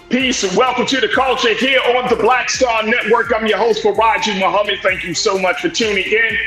Peace and welcome to the culture here on the Black Star Network. I'm your host, Faraji Muhammad. Thank you so much for tuning in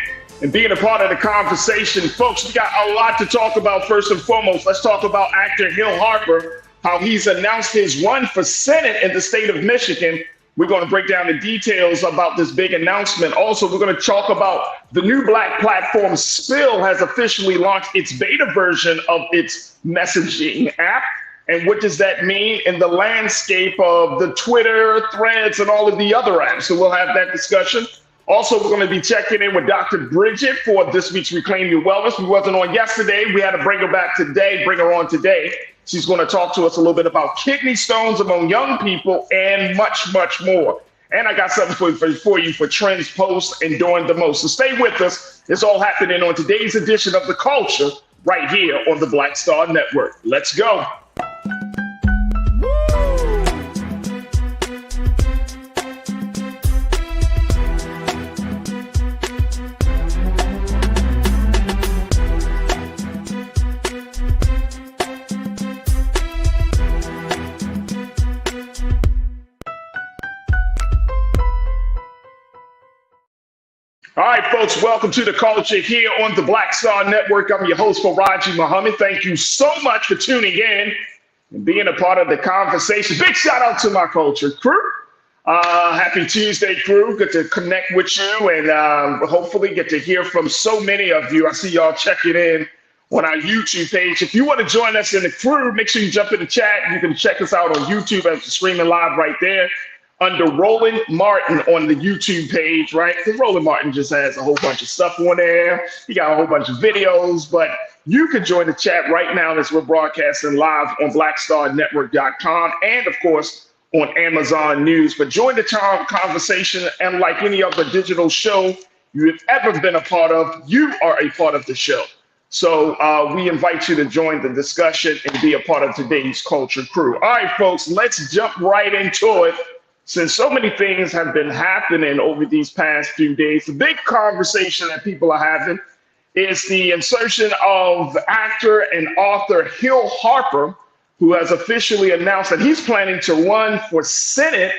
and being a part of the conversation. Folks, we got a lot to talk about. First and foremost, let's talk about actor Hill Harper, how he's announced his run for Senate in the state of Michigan. We're going to break down the details about this big announcement. Also, we're going to talk about the new Black platform Spill has officially launched its beta version of its messaging app. And what does that mean in the landscape of the Twitter, Threads, and all of the other apps? So we'll have that discussion. Also, we're going to be checking in with Dr. Bridget for this week's Reclaim Your Wellness. We wasn't on yesterday. We had to bring her back today, bring her on today. She's going to talk to us a little bit about kidney stones among young people and much, much more. And I got something for you for trends, posts, and doing the most. So stay with us. It's all happening on today's edition of The Culture right here on the Black Star Network. Let's go. All right, folks, welcome to the culture here on the Black Star Network. I'm your host, Faraji Muhammad. Thank you so much for tuning in and being a part of the conversation. Big shout out to my culture crew. Happy Tuesday, crew. Good to connect with you and hopefully get to hear from so many of you. I see y'all checking in on our YouTube page. If you want to join us in the crew, make sure you jump in the chat. You can check us out on YouTube as we're streaming live right there under Roland Martin on the YouTube page, right? Because Roland Martin just has a whole bunch of stuff on there. He got a whole bunch of videos, but you can join the chat right now as we're broadcasting live on blackstarnetwork.com and, of course, on Amazon News. But join the conversation, and like any other digital show you have ever been a part of, you are a part of the show. So we invite you to join the discussion and be a part of today's culture crew. All right, folks, let's jump right into it. Since so many things have been happening over these past few days, the big conversation that people are having is the insertion of actor and author Hill Harper, who has officially announced that he's planning to run for Senate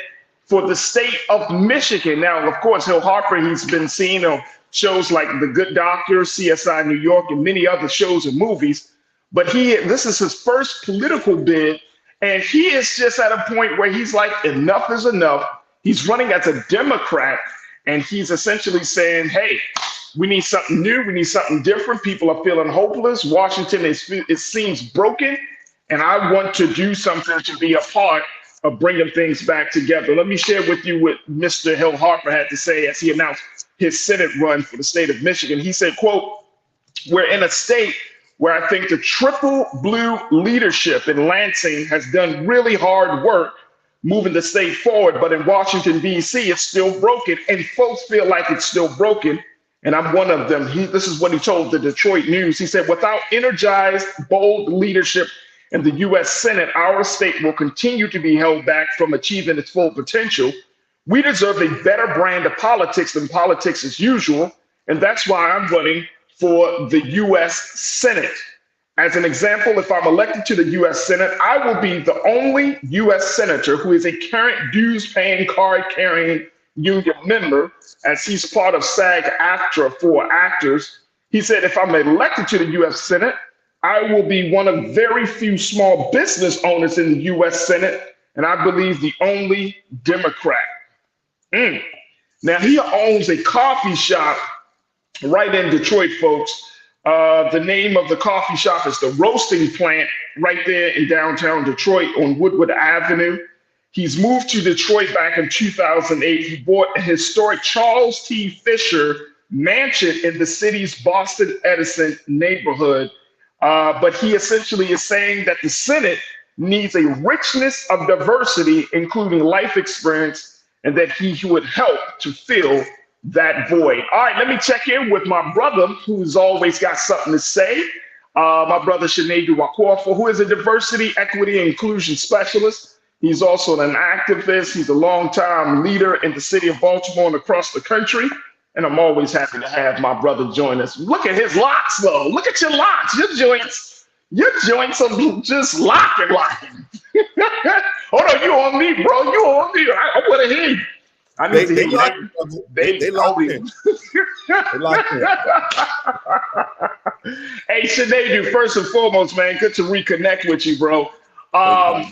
for the state of Michigan. Now, of course, Hill Harper, he's been seen on shows like The Good Doctor, CSI New York, and many other shows and movies. But this is his first political bid. And he is just at a point where he's like, enough is enough. He's running as a Democrat, and he's essentially saying, hey, we need something new. We need something different. People are feeling hopeless. Washington, it seems broken, and I want to do something to be a part of bringing things back together. Let me share with you what Mr. Hill Harper had to say as he announced his Senate run for the state of Michigan. He said, quote, "We're in a state where I think the triple blue leadership in Lansing has done really hard work moving the state forward. But in Washington, D.C., it's still broken. And folks feel like it's still broken. And I'm one of them." This is what he told the Detroit News. He said, "Without energized, bold leadership in the U.S. Senate, our state will continue to be held back from achieving its full potential. We deserve a better brand of politics than politics as usual. And that's why I'm running for the U.S. Senate. As an example, if I'm elected to the U.S. Senate, I will be the only U.S. senator who is a current dues-paying, card-carrying union member, as he's part of SAG-AFTRA for actors." He said, "If I'm elected to the U.S. Senate, I will be one of very few small business owners in the U.S. Senate, and I believe the only Democrat." Now, he owns a coffee shop right in Detroit, folks. The name of the coffee shop is The Roasting Plant right there in downtown Detroit on Woodward Avenue. He's moved to Detroit back in 2008. He bought a historic Charles T. Fisher mansion in the city's Boston Edison neighborhood. But he essentially is saying that the Senate needs a richness of diversity, including life experience, and that he would help to fill that void. All right, let me check in with my brother, who's always got something to say. My brother, Sinead Wakofa, who is a diversity, equity, and inclusion specialist. He's also an activist. He's a longtime leader in the city of Baltimore and across the country. And I'm always happy to have my brother join us. Look at his locks, though. Look at your locks. Your joints are just locking. Hold on, you on me, bro? You on me? I want to hear you. I need to hear you. They locked in. They locked in. Hey, Sinead, first and foremost, man, good to reconnect with you, bro. Okay.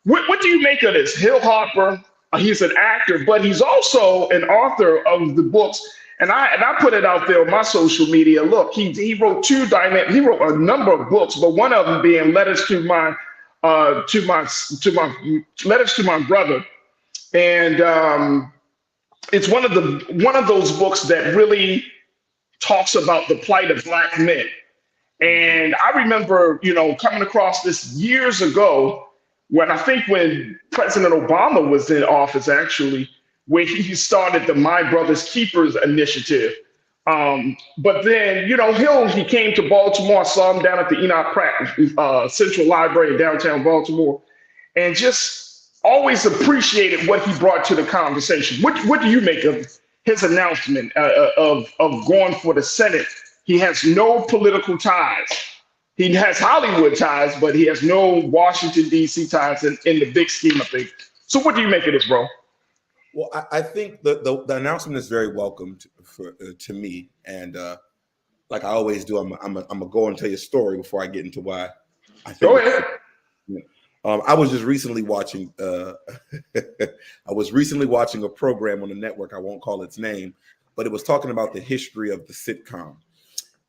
What do you make of this? Hill Harper, he's an actor, but he's also an author of the books. And I put it out there on my social media. Look, he wrote he wrote a number of books, but one of them being letters to my brother, and it's one of those books that really talks about the plight of black men. And I remember, coming across this years ago when President Obama was in office, actually, where he started the My Brother's Keepers initiative. But then, he came to Baltimore. I saw him down at the Enoch Pratt Central Library in downtown Baltimore, and just always appreciated what he brought to the conversation. What do you make of his announcement of going for the Senate? He has no political ties. He has Hollywood ties, but he has no Washington, D.C. ties in the big scheme of things. So what do you make of this, bro? Well, I think the announcement is very welcome to me, and like I always do, I'm gonna go and tell you a story before I get into why. Go ahead. I was just recently watching. I was recently watching a program on the network. I won't call its name, but it was talking about the history of the sitcom,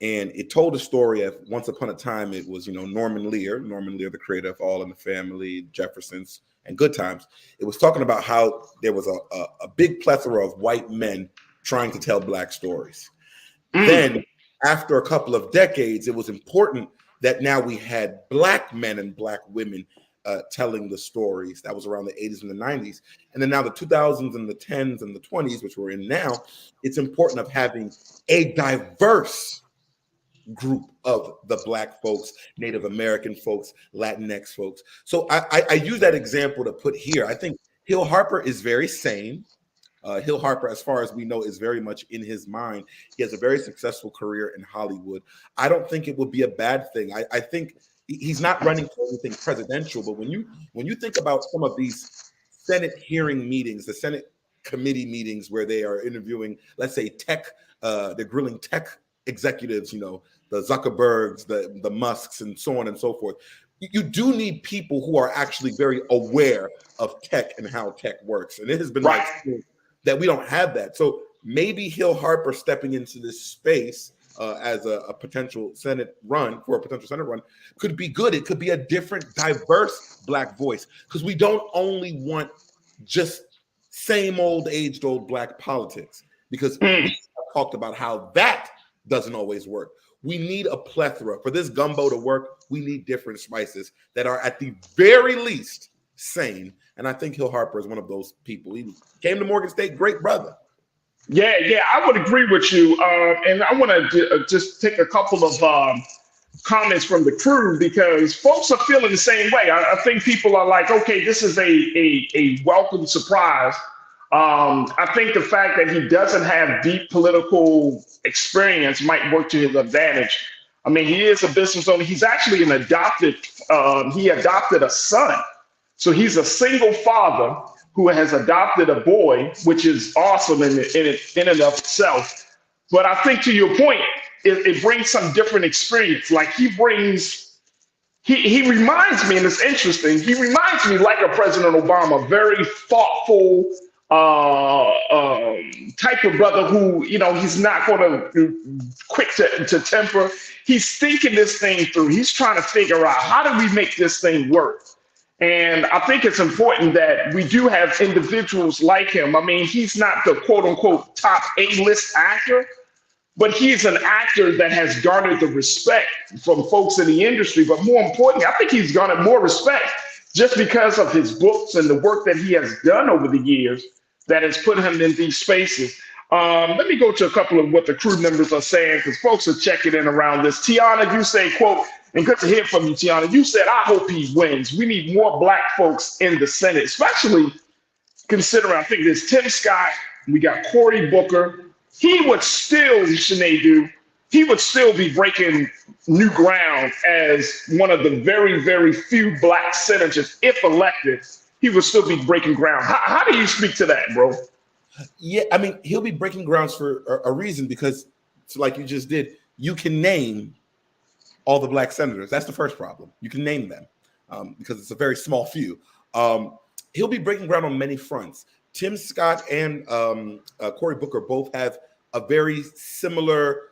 and it told a story of once upon a time. It was Norman Lear, the creator of All in the Family, Jeffersons, and Good Times. It was talking about how there was a big plethora of white men trying to tell black stories. Then, after a couple of decades, it was important that now we had black men and black women telling the stories. That was around the 80s and the 90s. And then now the 2000s and the 10s and the 20s, which we're in now, it's important of having a diverse group of the black folks, Native American folks, Latinx folks. So I use that example to put here. I think Hill Harper is very sane. Hill Harper, as far as we know, is very much in his mind. He has a very successful career in Hollywood. I don't think it would be a bad thing. I think he's not running for anything presidential, but when you think about some of these Senate hearing meetings, the Senate committee meetings where they are interviewing, let's say they're grilling tech executives, the Zuckerbergs, the Musks, and so on and so forth. You do need people who are actually very aware of tech and how tech works. And it has been like that we don't have that. So maybe Hill Harper stepping into this space as a potential Senate run could be good. It could be a different, diverse black voice, because we don't only want just same old, aged old black politics, because we talked about how that doesn't always work. We need a plethora. For this gumbo to work, we need different spices that are at the very least sane. And I think Hill Harper is one of those people. He came to Morgan State, great brother. Yeah, I would agree with you. And I want to just take a couple of comments from the crew, because folks are feeling the same way. I think people are like, okay, this is a welcome surprise. I think the fact that he doesn't have deep political experience might work to his advantage. I mean, he is a business owner. He's actually he adopted a son. So he's a single father who has adopted a boy, which is awesome in and of itself. But I think, to your point, it brings some different experience. Like he reminds me, and it's interesting, he reminds me like a President Obama, very thoughtful, type of brother who, he's not going to quick to temper. He's thinking this thing through. He's trying to figure out, how do we make this thing work? And I think it's important that we do have individuals like him. I mean, he's not the quote unquote top A-list actor, but he's an actor that has garnered the respect from folks in the industry. But more importantly, I think he's garnered more respect just because of his books and the work that he has done over the years that has put him in these spaces. Let me go to a couple of what the crew members are saying, because folks are checking in around this. Tiana, you say, quote, and good to hear from you, Tiana. You said, I hope he wins. We need more black folks in the Senate, especially considering, I think there's Tim Scott, we got Cory Booker. He would still, Sinead, he would still be breaking new ground as one of the very, very few black senators, if elected. he will still be breaking ground. How do you speak to that, bro? Yeah, I mean, he'll be breaking grounds for a reason because, like you just did, you can name all the black senators. That's the first problem. You can name them because it's a very small few. He'll be breaking ground on many fronts. Tim Scott and Cory Booker both have a very similar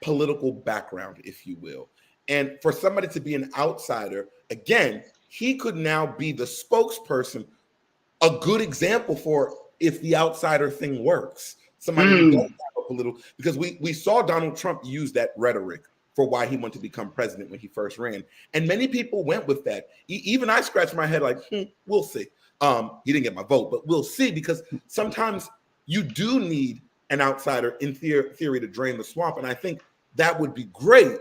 political background, if you will. And for somebody to be an outsider, again, he could now be the spokesperson, a good example for if the outsider thing works. Somebody who don't have a political, because we saw Donald Trump use that rhetoric for why he wanted to become president when he first ran. And many people went with that. Even I scratched my head like, we'll see. He didn't get my vote, but we'll see, because sometimes you do need an outsider in theory to drain the swamp. And I think that would be great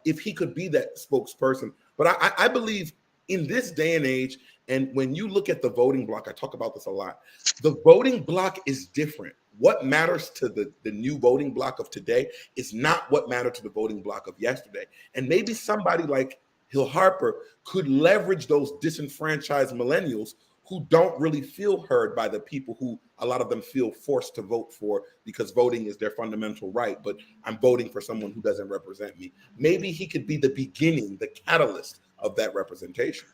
if he could be that spokesperson. But I believe in this day and age, and when you look at the voting block, I talk about this a lot, the voting block is different. What matters to the new voting block of today is not what mattered to the voting block of yesterday. And maybe somebody like Hill Harper could leverage those disenfranchised millennials who don't really feel heard by the people who a lot of them feel forced to vote for because voting is their fundamental right, but I'm voting for someone who doesn't represent me. Maybe he could be the beginning, the catalyst of that representation.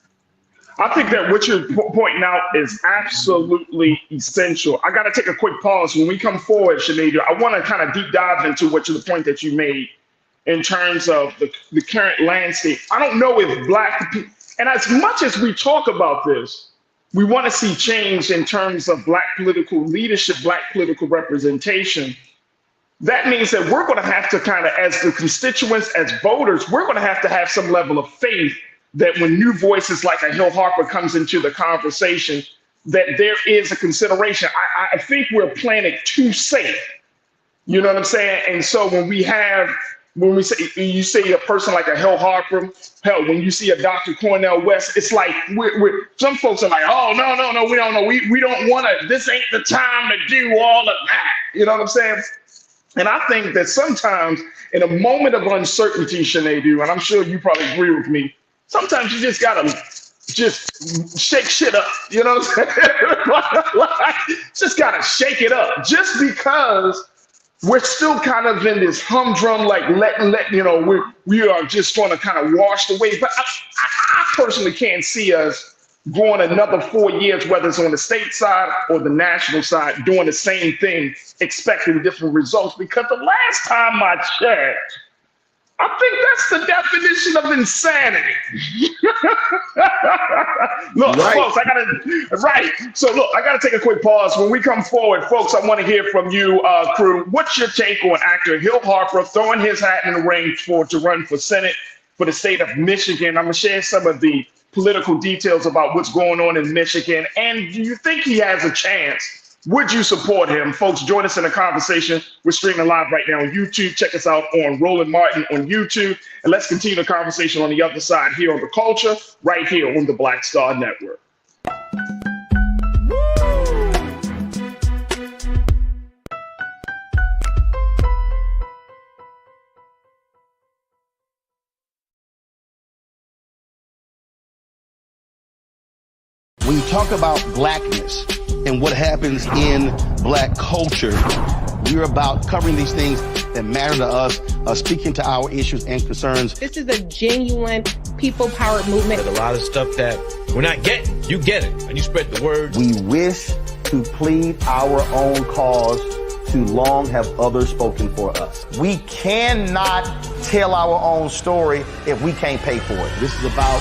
I think that what you're pointing out is absolutely essential. I got to take a quick pause. When we come forward, Shanita, I want to kind of deep dive into the point that you made in terms of the current landscape. I don't know if black people, and as much as we talk about this, we want to see change in terms of black political leadership, black political representation. That means that we're going to have to kind of, as the constituents, as voters, we're going to have some level of faith that when new voices like a Hill Harper comes into the conversation, that there is a consideration. I think we're playing it too safe. You know what I'm saying? And so when you say a person like a Hill Harper, hell, when you see a Dr. Cornel West, it's like some folks are like, oh, no, we don't know. We don't want to, this ain't the time to do all of that. You know what I'm saying? And I think that sometimes in a moment of uncertainty, Sinead, and I'm sure you probably agree with me, sometimes you just gotta just shake shit up. You know what I'm saying? Just gotta shake it up. Just because we're still kind of in this humdrum, like we are just going to kind of wash away. But I personally can't see us going another 4 years, whether it's on the state side or the national side, doing the same thing, expecting different results. Because the last time I checked, I think that's the definition of insanity. Look, right. Folks, I gotta take a quick pause. When we come forward, folks, I want to hear from you, crew. What's your take on actor Hill Harper throwing his hat in the ring to run for Senate for the state of Michigan? I'm gonna share some of the political details about what's going on in Michigan. And do you think he has a chance? Would you support him? Folks, join us in the conversation. We're streaming live right now on YouTube. Check us out on Roland Martin on YouTube. And let's continue the conversation on the other side here on The Culture, right here on the Black Star Network. When you talk about blackness and what happens in black culture, we're about covering these things that matter to us, speaking to our issues and concerns. This is a genuine people-powered movement. There's a lot of stuff that we're not getting. You get it, and you spread the word. We wish to plead our own cause. Too long have others spoken for us. We cannot tell our own story if we can't pay for it. This is about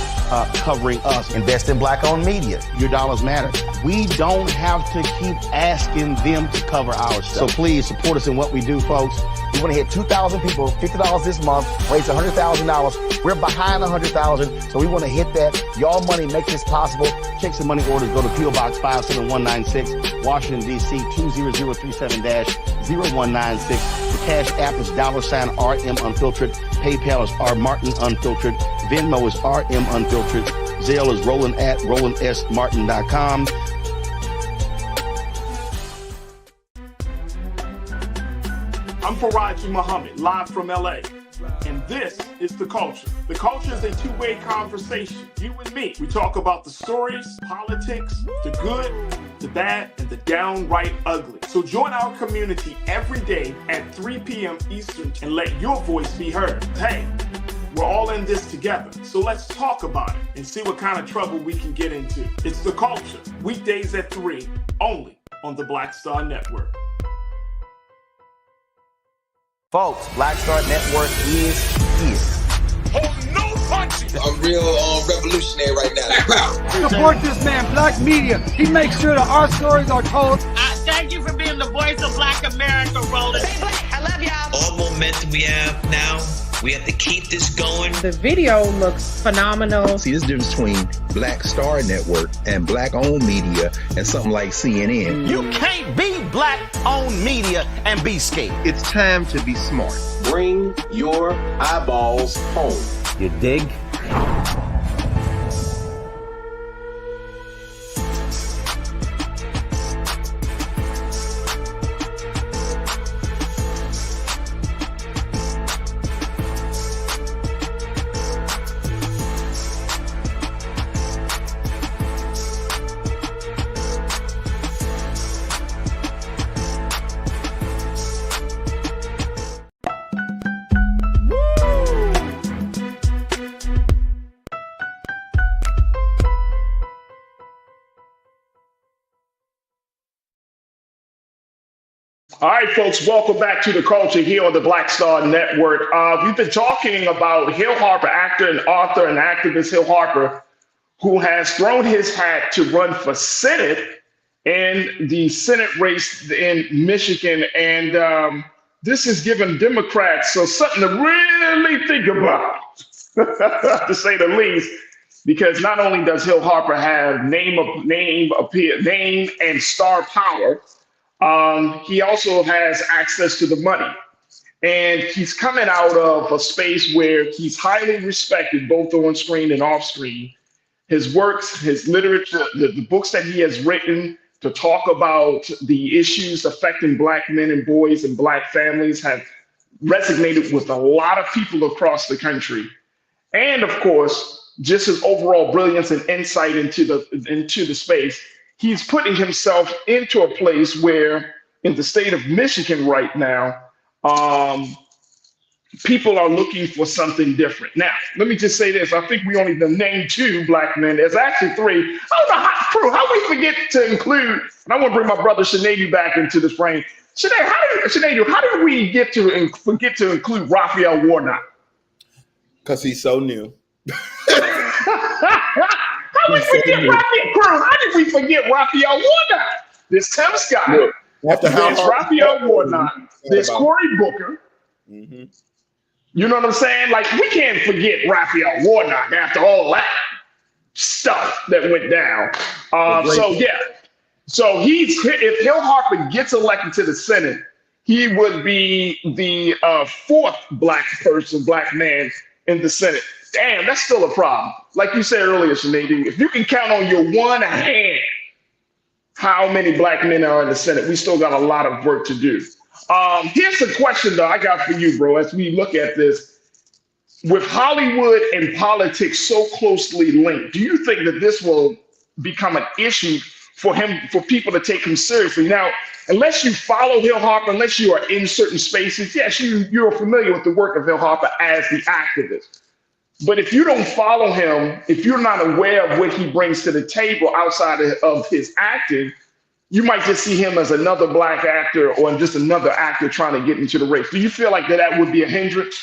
covering us. Invest in black-owned media. Your dollars matter. We don't have to keep asking them to cover our stuff. So please support us in what we do, folks. We want to hit 2,000 people, $50 this month, raise $100,000. We're behind 100,000, so we want to hit that. Y'all money makes this possible. Checks and money orders go to P.O. Box 57196, Washington, D.C. 20037-0196. The Cash App is $RM Unfiltered. PayPal is R Martin Unfiltered. Venmo is RM Unfiltered. Zelle is Roland at RolandSMartin.com. I'm Faraji Muhammad, live from LA. And this is The Culture. The Culture is a two-way conversation. You and me. We talk about the stories, politics, the good, the bad, and the downright ugly. So join our community every day at 3 p.m. Eastern and let your voice be heard. Hey, we're all in this together. So let's talk about it and see what kind of trouble we can get into. It's The Culture. Weekdays at 3, only on the Black Star Network. Folks, Black Star Network is here. Oh, no punching! I'm real revolutionary right now. Support this man, Black Media. He makes sure that our stories are told. Thank you for being the voice of Black America, Roland. Stay black. I love y'all. All momentum we have now, we have to keep this going. The video looks phenomenal. See, this difference between Black Star Network and Black-owned media and something like CNN. You can't be Black-owned media and be scared. It's time to be smart. Bring your eyeballs home. You dig? All right, folks, welcome back to The Culture here on the Black Star Network. We've been talking about Hill Harper, actor and author and activist Hill Harper, who has thrown his hat to run for Senate in the Senate race in Michigan. And this has given Democrats something to really think about, to say the least, because not only does Hill Harper have name and star power, he also has access to the money. And he's coming out of a space where he's highly respected, both on screen and off screen. His works, his literature, the books that he has written to talk about the issues affecting Black men and boys and Black families have resonated with a lot of people across the country. And of course, just his overall brilliance and insight into the space. He's putting himself into a place where, in the state of Michigan right now, people are looking for something different. Now, let me just say this. I think we only named 2 Black men. There's actually 3. I don't know how we forget to include, and I want to bring my brother Sinead back into this frame. Sinead, how did we forget to include Raphael Warnock? Because he's so new. How did we forget Raphael Warnock? This Tim Scott, there's Raphael Warnock, there's Cory Booker. Mm-hmm. You know what I'm saying? Like, we can't forget Raphael Warnock after all that stuff that went down. So if Hill Harper gets elected to the Senate, he would be the 4th Black man in the Senate. Damn, that's still a problem. Like you said earlier, Sinead, if you can count on your one hand how many Black men are in the Senate, we still got a lot of work to do. Here's a question, though, I got for you, bro, as we look at this. With Hollywood and politics so closely linked, do you think that this will become an issue for people to take him seriously? Now, unless you follow Hill Harper, unless you are in certain spaces, yes, you're familiar with the work of Hill Harper as the activist. But if you don't follow him, if you're not aware of what he brings to the table outside of his acting, you might just see him as another Black actor or just another actor trying to get into the race. Do you feel like that would be a hindrance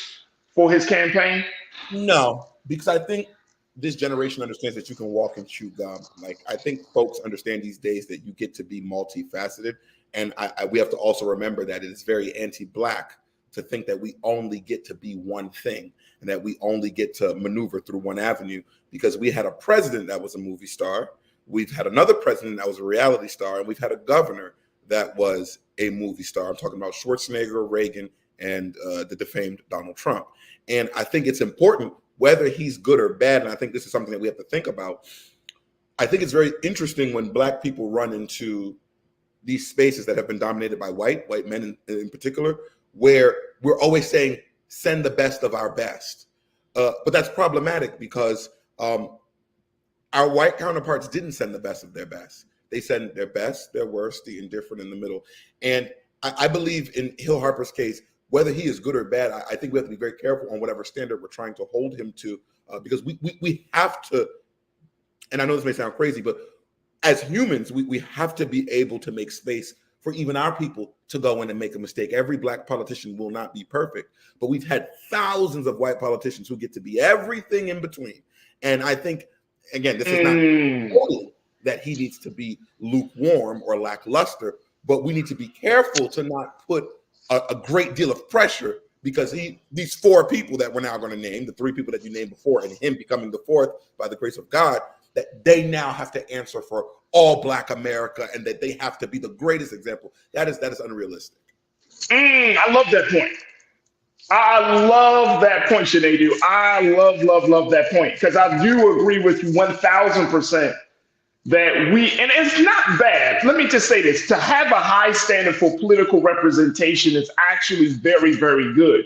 for his campaign? No, because I think this generation understands that you can walk and chew gum. Like, I think folks understand these days that you get to be multifaceted. And we have to also remember that it is very anti-Black to think that we only get to be one thing and that we only get to maneuver through one avenue, because we had a president that was a movie star. We've had another president that was a reality star, and we've had a governor that was a movie star. I'm talking about Schwarzenegger, Reagan, and the defamed Donald Trump. And I think it's important, whether he's good or bad, and I think this is something that we have to think about. I think it's very interesting when Black people run into these spaces that have been dominated by white men in particular, where we're always saying, send the best of our best. But that's problematic because our white counterparts didn't send the best of their best. They sent their best, their worst, the indifferent in the middle. And I believe in Hill Harper's case, whether he is good or bad, I think we have to be very careful on whatever standard we're trying to hold him to, because we have to, and I know this may sound crazy, but as humans, we have to be able to make space for even our people to go in and make a mistake. Every black politician will not be perfect, but we've had thousands of white politicians who get to be everything in between. And I think, again, this is not total that he needs to be lukewarm or lackluster, but we need to be careful to not put a great deal of pressure, because these four people that we're now going to name, the three people that you named before, and him becoming the fourth by the grace of God, that they now have to answer for all Black America, and that they have to be the greatest example. That is unrealistic. I love that point. I love that point, Sinead. I love that point, because I do agree with you 1,000% that and it's not bad. Let me just say this: to have a high standard for political representation is actually very, very good.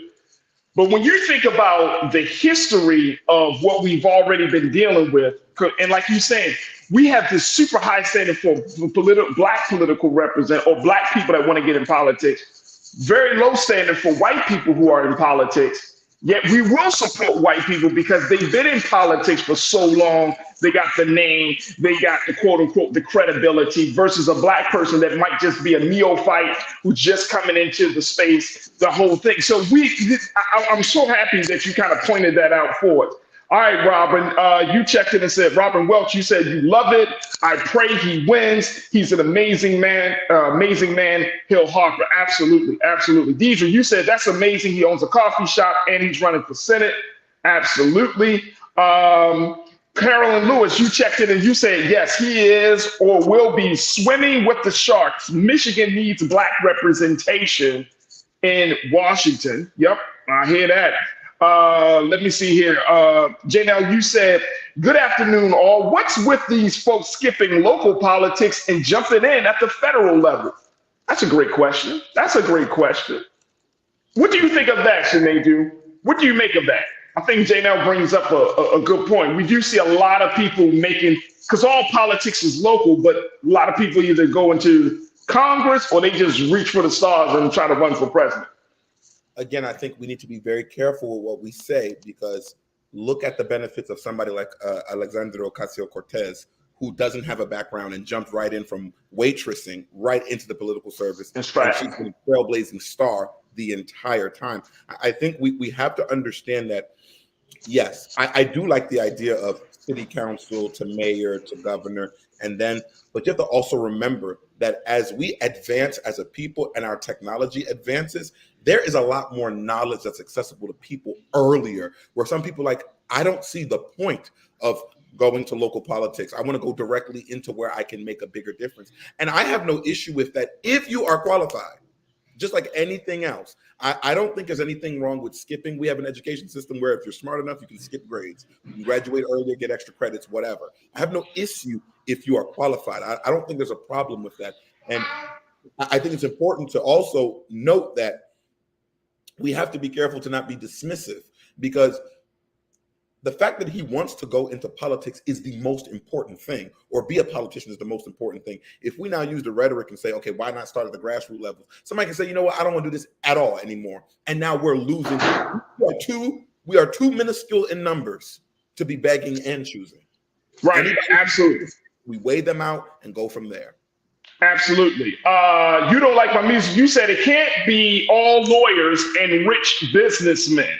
But when you think about the history of what we've already been dealing with, and like you said, we have this super high standard for black political represent, or black people that want to get in politics, very low standard for white people who are in politics. Yet we will support white people because they've been in politics for so long. They got the name, they got the quote unquote, the credibility, versus a black person that might just be a neophyte who's just coming into the space, the whole thing. So I'm so happy that you kind of pointed that out for us. All right, Robin, you checked in and said, Robin Welch, you said you love it. I pray he wins. He's an amazing man, Hill Harper. Absolutely. Deidre, you said that's amazing. He owns a coffee shop and he's running for Senate. Absolutely. Carolyn Lewis, you checked in and you said, yes, he is or will be swimming with the sharks. Michigan needs black representation in Washington. Yep, I hear that. Let me see here. Janelle, you said, good afternoon, all. What's with these folks skipping local politics and jumping in at the federal level? That's a great question. What do you think of that, Sinead? What do you make of that? I think Janelle brings up a good point. We do see a lot of people because all politics is local, but a lot of people either go into Congress or they just reach for the stars and try to run for president. Again, I think we need to be very careful with what we say, because look at the benefits of somebody like Alexandria Ocasio-Cortez, who doesn't have a background and jumped right in from waitressing right into the political service. That's right. And she's been a trailblazing star the entire time. I think we have to understand that, yes, I do like the idea of city council to mayor to governor, but you have to also remember that as we advance as a people and our technology advances, there is a lot more knowledge that's accessible to people earlier, where some people I don't see the point of going to local politics. I want to go directly into where I can make a bigger difference. And I have no issue with that if you are qualified, just like anything else. I don't think there's anything wrong with skipping. We have an education system where if you're smart enough, you can skip grades. You can graduate earlier, get extra credits, whatever. I have no issue if you are qualified. I don't think there's a problem with that. And I think it's important to also note that we have to be careful to not be dismissive, because the fact that he wants to go into politics is the most important thing, or be a politician is the most important thing. If we now use the rhetoric and say, okay, why not start at the grassroots level? Somebody can say, you know what, I don't want to do this at all anymore. And now we're losing. We are too minuscule in numbers to be begging and choosing. Right, absolutely. We weigh them out and go from there. Absolutely. You don't like my music. You said it can't be all lawyers and rich businessmen.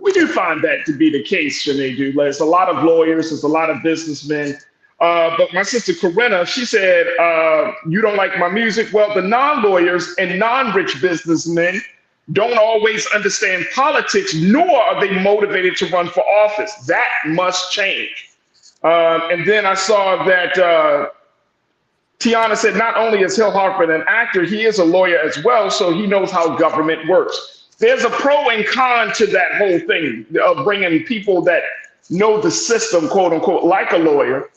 We do find that to be the case, Sinead. There's a lot of lawyers, there's a lot of businessmen. But my sister Corinna, she said, you don't like my music. Well, the non-lawyers and non-rich businessmen don't always understand politics, nor are they motivated to run for office. That must change. And then I saw that Tiana said, not only is Hill Harper an actor, he is a lawyer as well, so he knows how government works. There's a pro and con to that whole thing of bringing people that know the system, quote unquote, like a lawyer,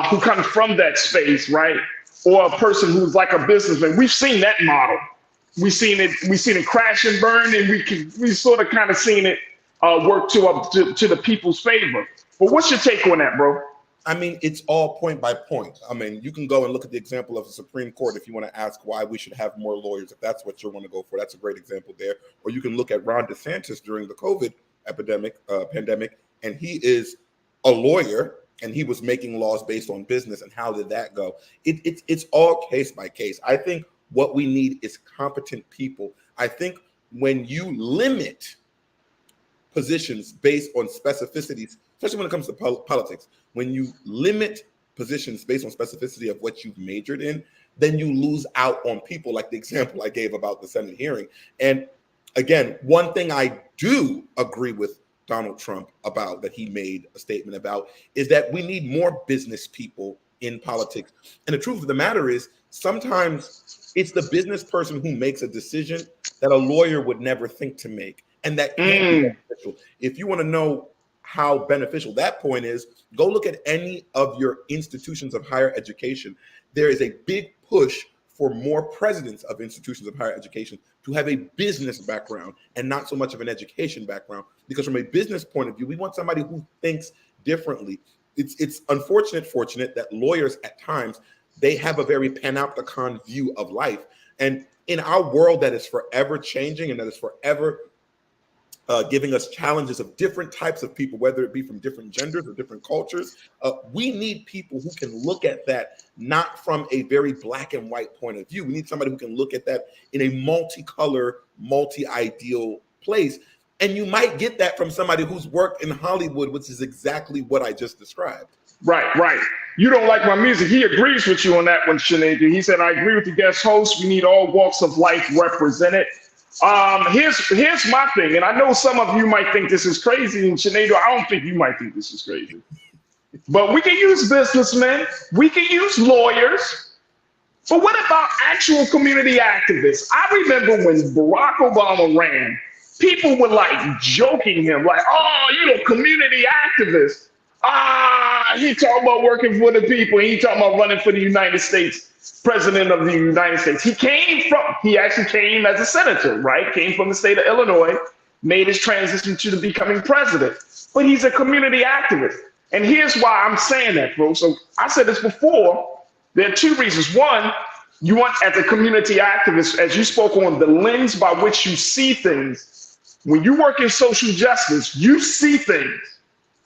who comes from that space, right? Or a person who's like a businessman. We've seen that model. We seen it crash and burn, and we sort of kind of seen it work to the people's favor. But what's your take on that, bro? I mean, it's all point by point. I mean, you can go and look at the example of the Supreme Court if you want to ask why we should have more lawyers, if that's what you want to go for. That's a great example there. Or you can look at Ron DeSantis during the COVID pandemic, and he is a lawyer, and he was making laws based on business. And how did that go? It's all case by case. I think what we need is competent people. I think when you limit positions based on specificities, especially when it comes to politics, when you limit positions based on specificity of what you've majored in, then you lose out on people, like the example I gave about the Senate hearing. And again, one thing I do agree with Donald Trump about, that he made a statement about, is that we need more business people in politics. And the truth of the matter is, sometimes it's the business person who makes a decision that a lawyer would never think to make. And that can be beneficial. If you want to know how beneficial that point is, go look at any of your institutions of higher education. There is a big push for more presidents of institutions of higher education to have a business background and not so much of an education background. Because from a business point of view, we want somebody who thinks differently. It's fortunate that lawyers at times, they have a very panopticon view of life. And in our world that is forever changing and that is forever giving us challenges of different types of people, whether it be from different genders or different cultures, we need people who can look at that not from a very black and white point of view. We need somebody who can look at that in a multicolor, multi-ideal place. And you might get that from somebody who's worked in Hollywood, which is exactly what I just described. Right. You don't like my music. He agrees with you on that one, Sinead. He said, I agree with the guest host. We need all walks of life represented. Here's my thing, and I know some of you might think this is crazy, and Sinead, I don't think you might think this is crazy. But we can use businessmen, we can use lawyers, but what about actual community activists? I remember when Barack Obama ran, people were like joking him, like, oh, community activist. He talking about working for the people. He talking about running for the United States, president of the United States. He actually came as a senator, right? Came from the state of Illinois, made his transition to becoming president. But he's a community activist. And here's why I'm saying that, bro. So I said this before. There are two reasons. One, you want, as a community activist, as you spoke on, the lens by which you see things. When you work in social justice, you see things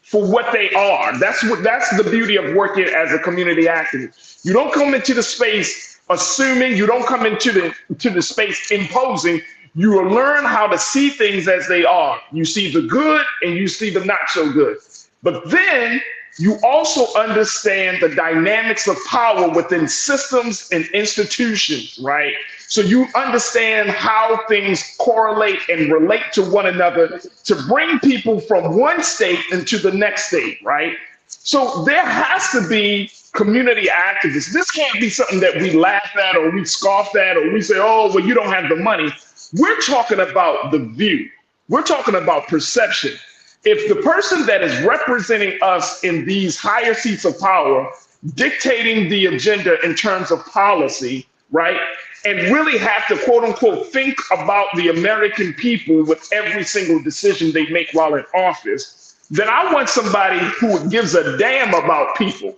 for what they are. That's the beauty of working as a community activist. You don't come into the space assuming, you don't come into the space imposing. You learn how to see things as they are. You see the good and you see the not so good. But then you also understand the dynamics of power within systems and institutions, right? So you understand how things correlate and relate to one another to bring people from one state into the next state, right? So there has to be community activists. This can't be something that we laugh at or we scoff at or we say, oh, well, you don't have the money. We're talking about the view. We're talking about perception. If the person that is representing us in these higher seats of power, dictating the agenda in terms of policy, right, and really have to, quote unquote, think about the American people with every single decision they make while in office, then I want somebody who gives a damn about people.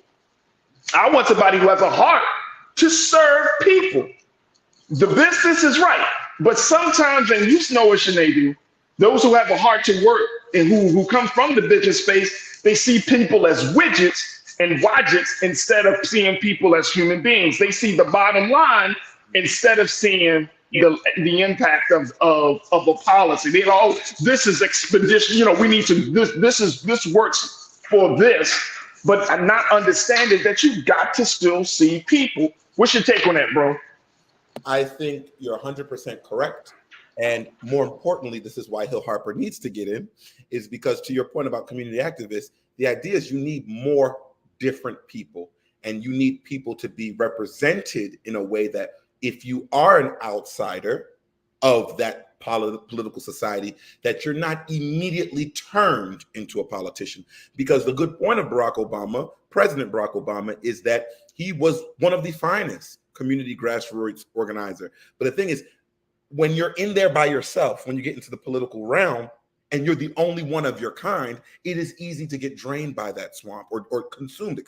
I want somebody who has a heart to serve people. The business is right, but sometimes, and you know what Sinead do, those who have a heart to work and who come from the business space, they see people as widgets and wadgets instead of seeing people as human beings. They see the bottom line instead of seeing the impact of a policy. They go, oh, this is expedition. We need to. This works for this, but I'm not understanding that you got to still see people. What's your take on that, bro? I think you're 100% correct. And more importantly, this is why Hill Harper needs to get in, is because, to your point about community activists, the idea is you need more different people, and you need people to be represented in a way that if you are an outsider of that political society, that you're not immediately turned into a politician. Because the good point of President Barack Obama, is that he was one of the finest community grassroots organizer. But the thing is, when you're in there by yourself, when you get into the political realm and you're the only one of your kind, it is easy to get drained by that swamp or consumed,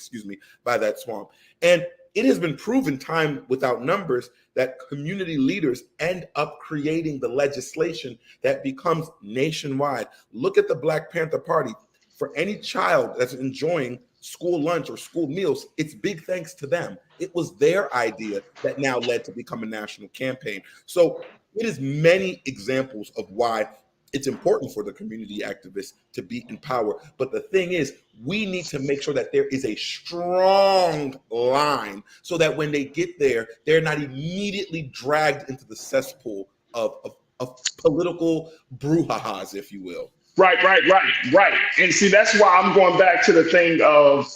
by that swamp. And it has been proven time without numbers that community leaders end up creating the legislation that becomes nationwide. Look at the Black Panther Party. For any child that's enjoying school lunch or school meals, it's big thanks to them. It was their idea that now led to become a national campaign. So it is many examples of why it's important for the community activists to be in power. But the thing is, we need to make sure that there is a strong line so that when they get there, they're not immediately dragged into the cesspool of political brouhahas, if you will. Right. And see, that's why I'm going back to the thing of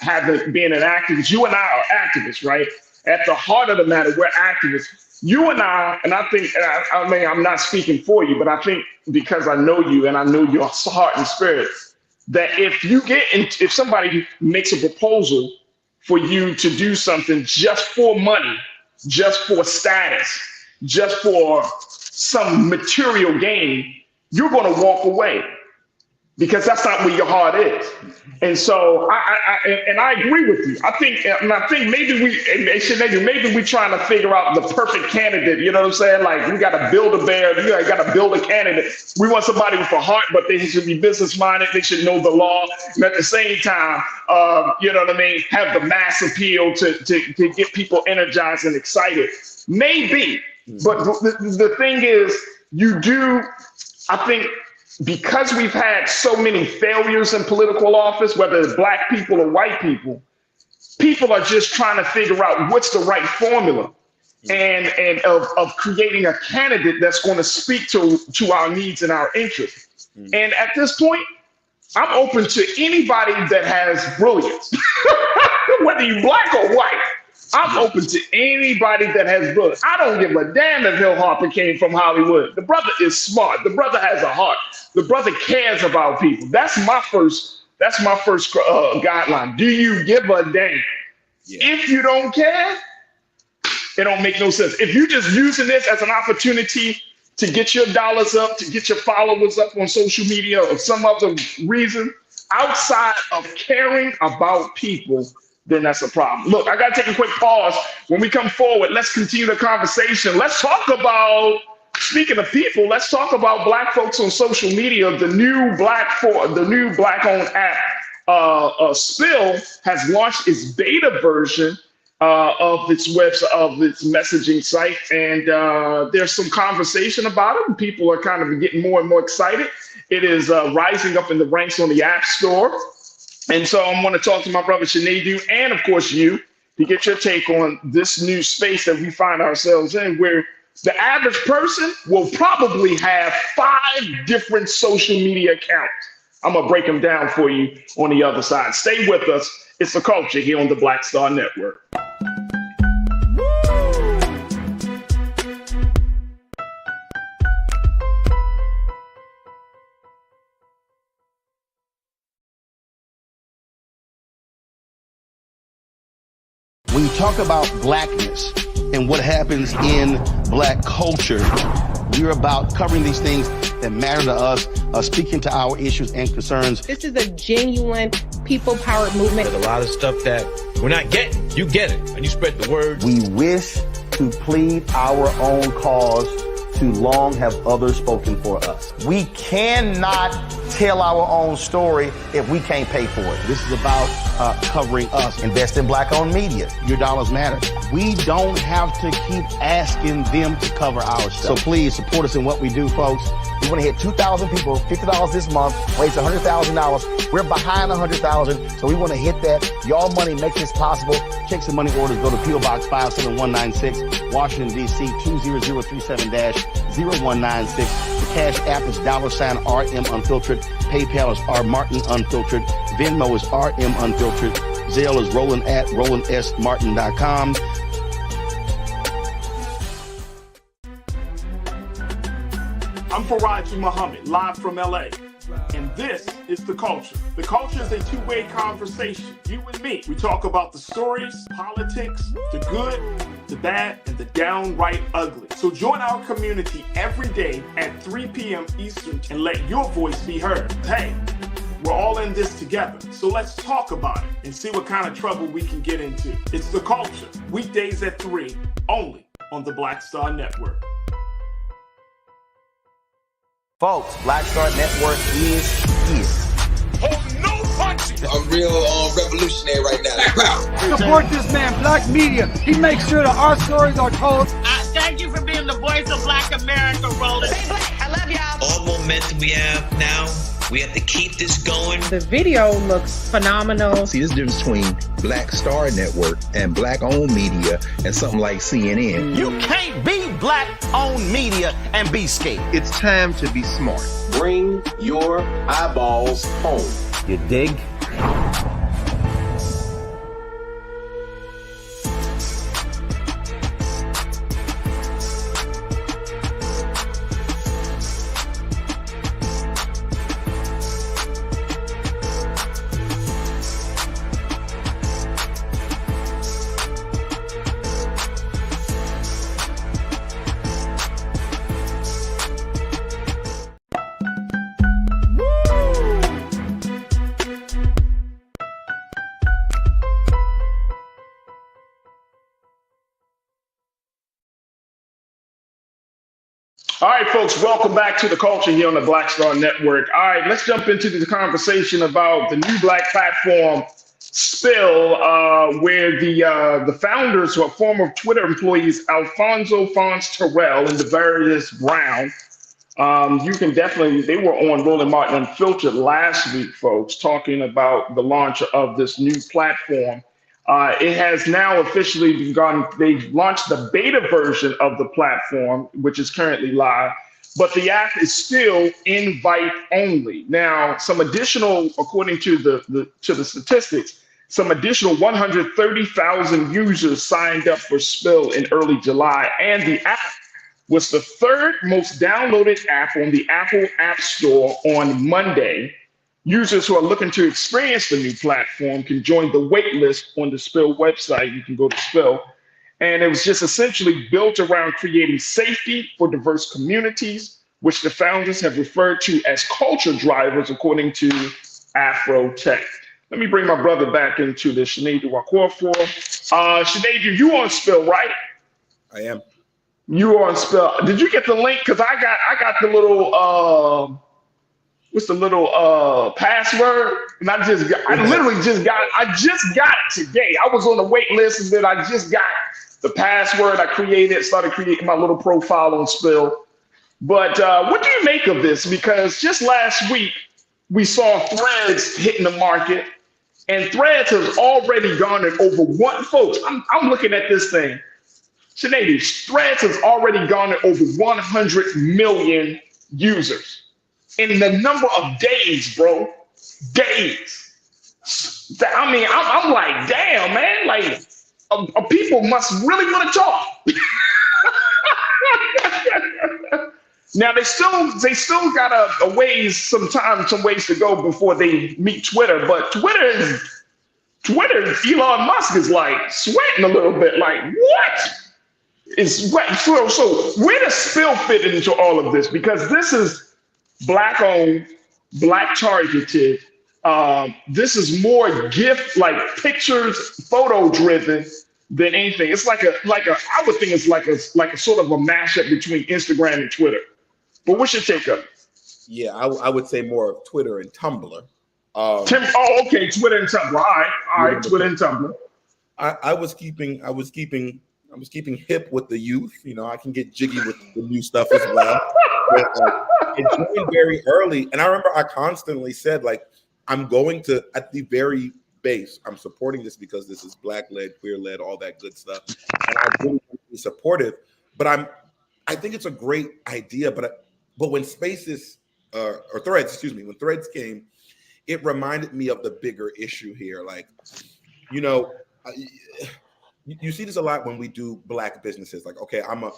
being an activist. You and I are activists, right? At the heart of the matter, we're activists. You and I think, I mean, I'm not speaking for you, but I think because I know you and I know your heart and spirit, that if somebody makes a proposal for you to do something just for money, just for status, just for some material gain, you're going to walk away. Because that's not where your heart is. And so I agree with you. I think maybe we're trying to figure out the perfect candidate. You know what I'm saying? Like, we got to build a bear. We got to build a candidate. We want somebody with a heart, but they should be business minded. They should know the law. And at the same time, you know what I mean, have the mass appeal to get people energized and excited. Maybe. But the thing is, I think, because we've had so many failures in political office, whether it's Black people or white people, people are just trying to figure out what's the right formula and of creating a candidate that's going to speak to our needs and our interests. And at this point, I'm open to anybody that has brilliance, whether you're Black or white. I'm open to anybody that has brilliance. I don't give a damn if Harper came from Hollywood. The brother is smart. The brother has a heart. The brother cares about people. That's my first guideline. Do you give a damn? Yeah. If you don't care, it don't make no sense. If you're just using this as an opportunity to get your dollars up, to get your followers up on social media or some other reason outside of caring about people, then that's a problem. Look, I got to take a quick pause. When we come forward, let's continue the conversation. Let's talk about, speaking of people, let's talk about Black folks on social media. The new Black-owned app, Spill, has launched its beta version of its messaging site, and there's some conversation about it. And people are kind of getting more and more excited. It is rising up in the ranks on the App Store. And so I'm going to talk to my brother Sinedu and, of course, you to get your take on this new space that we find ourselves in, where the average person will probably have 5 different social media accounts. I'm going to break them down for you on the other side. Stay with us. It's The Culture here on the Black Star Network. When you talk about Blackness and what happens in Black culture, we're about covering these things that matter to us, speaking to our issues and concerns. This is a genuine people-powered movement. There's a lot of stuff that we're not getting. You get it, and you spread the word. We wish to plead our own cause. Too long have others spoken for us. We cannot tell our own story if we can't pay for it. This is about covering us. Invest in Black-owned media. Your dollars matter. We don't have to keep asking them to cover our stuff. So please support us in what we do, folks. We want to hit 2,000 people, $50 this month, raise $100,000. We're behind 100,000, so we want to hit that. Y'all money makes this possible. Check some money orders. Go to P.O. Box 57196, Washington, D.C. 20037-0196. The Cash App is $RM Unfiltered. PayPal is R Martin Unfiltered. Venmo is RM Unfiltered. Zelle is Roland at RolandSMartin.com. I'm Faraji Muhammad, live from LA. And this is The Culture. The Culture is a two-way conversation. You and me. We talk about the stories, politics, the good, the bad, and the downright ugly. So join our community every day at 3 p.m. Eastern and let your voice be heard. Hey, we're all in this together. So let's talk about it and see what kind of trouble we can get into. It's The Culture. Weekdays at 3, only on the Black Star Network. Folks, Black Star Network is here. Oh, no punching! I'm real revolutionary right now. Support this man, Black Media. He makes sure that our stories are told. Thank you for being the voice of Black America, Roland. Stay black. I love y'all. All momentum we have now, we have to keep this going. The video looks phenomenal. See, this difference between Black Star Network and black-owned media and something like CNN. You can't be black-owned media and be scared. It's time to be smart. Bring your eyeballs home. You dig? All right, folks, welcome back to The Culture here on the Black Star Network. All right, let's jump into the conversation about the new black platform Spill, where the founders who are former Twitter employees, Alfonso Fons Terrell and Devarius Brown, you can definitely, they were on Roland Martin Unfiltered last week, folks, talking about the launch of this new platform. It has now officially begun. They've launched the beta version of the platform, which is currently live, but the app is still invite only. Now, some additional, according to the statistics, some additional 130,000 users signed up for Spill in early July, and the app was the third most downloaded app on the Apple App Store on Monday. Users who are looking to experience the new platform can join the wait list on the Spill website. You can go to Spill. And it was just essentially built around creating safety for diverse communities, which the founders have referred to as culture drivers, according to Afro Tech. Let me bring my brother back into this. Sinead Wakorfor. Sinead, you on Spill, right? I am. You are on Spill. Did you get the link? Because I got the little what's the little password? And I literally just got it today. I was on the wait list and then I just got the password. I started creating my little profile on Spill. But what do you make of this? Because just last week we saw Threads hitting the market, and Threads has already garnered over folks. I'm looking at this thing. Sinead, Threads has already garnered over 100 million users in the number of days, bro. Days. I mean, I'm like, damn, man. Like, people must really want to talk. Now they still got some ways to go before they meet Twitter. But Twitter, Elon Musk is like sweating a little bit. Like, what? It's sweating. So where does Spill fit into all of this? Because this is Black owned, Black targeted. This is more gift, like pictures, photo driven than anything. It's like I would think it's like a sort of a mashup between Instagram and Twitter. But what's your take of it? Yeah, I would say more of Twitter and Tumblr. Okay, Twitter and Tumblr. All right, Twitter and Tumblr. I was keeping hip with the youth. You know, I can get jiggy with the new stuff as well. But, it joined very early, and I remember I constantly said, like, I'm going to, at the very base, I'm supporting this because this is Black-led, queer-led, all that good stuff, and I really want to be supportive. But I think it's a great idea. But when Spaces or Threads, when Threads came, it reminded me of the bigger issue here. Like, you know, you see this a lot when we do Black businesses. Like, okay, I'm a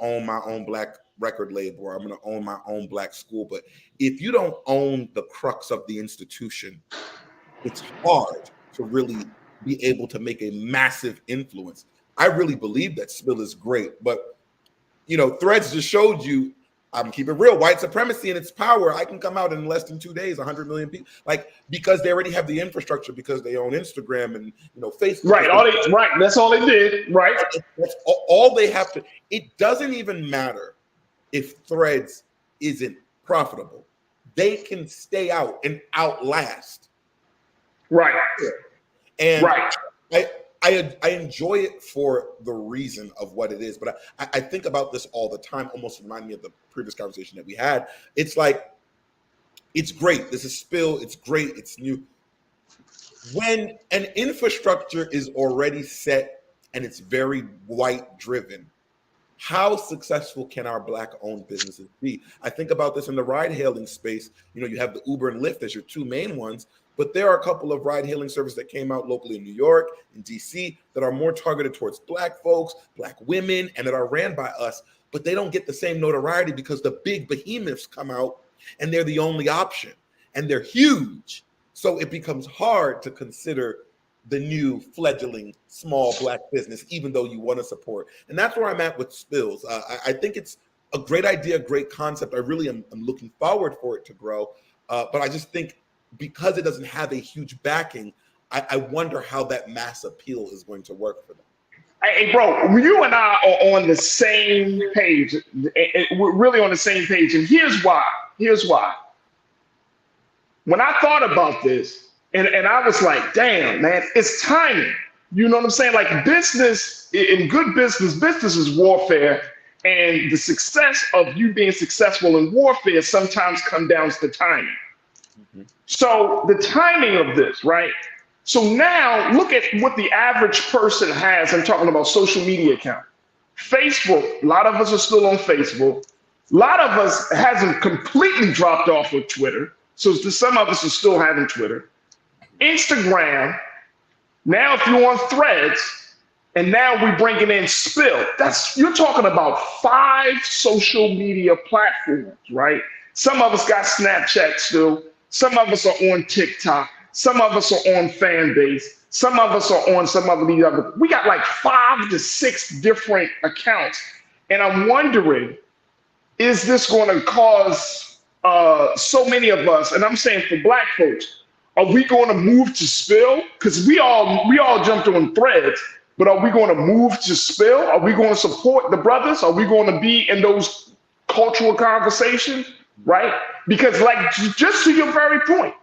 own my own Black record label, or I'm going to own my own black school. But if you don't own the crux of the institution, it's hard to really be able to make a massive influence. I really believe that Spill is great, but Threads just showed you, I'm keeping it real, white supremacy and its power. I can come out in less than 2 days, 100 million people, because they already have the infrastructure, because they own Instagram and Facebook. Right. That's all they did. Right. That's all they have to. It doesn't even matter if Threads isn't profitable. They can stay out and outlast. Right. And I enjoy it for the reason of what it is, but I think about this all the time. Almost remind me of the previous conversation that we had. It's like, it's great. This is Spill. It's great. It's new. When an infrastructure is already set and it's very white driven, how successful can our black-owned businesses be? I think about this in the ride-hailing space. You have the Uber and Lyft as your two main ones, but there are a couple of ride-hailing services that came out locally in New York, in DC, that are more targeted towards black folks, black women, and that are ran by us, but they don't get the same notoriety because the big behemoths come out and they're the only option, and they're huge. So it becomes hard to consider the new fledgling small black business, even though you want to support. And that's where I'm at with Spills. I think it's a great idea, great concept. I really am looking forward for it to grow. But I just think because it doesn't have a huge backing, I wonder how that mass appeal is going to work for them. Hey, bro, you and I are on the same page. We're really on the same page. And here's why. When I thought about this, and I was like, damn, man, it's timing. You know what I'm saying? Like, business, in good business is warfare. And the success of you being successful in warfare sometimes comes down to the timing. Mm-hmm. So the timing of this, right? So now look at what the average person has. I'm talking about social media account. Facebook, a lot of us are still on Facebook. A lot of us hasn't completely dropped off with Twitter. So some of us are still having Twitter. Instagram, now if you're on Threads, and now we're bringing in Spill. You're talking about 5 social media platforms, right? Some of us got Snapchat still. Some of us are on TikTok. Some of us are on Fanbase. Some of us are on some of the other. We got like 5 to 6 different accounts. And I'm wondering, is this going to cause so many of us, and I'm saying for black folks, are we going to move to Spill? Because we all jumped on Threads, but are we going to move to Spill? Are we going to support the brothers? Are we going to be in those cultural conversations, right? Because just to your very point,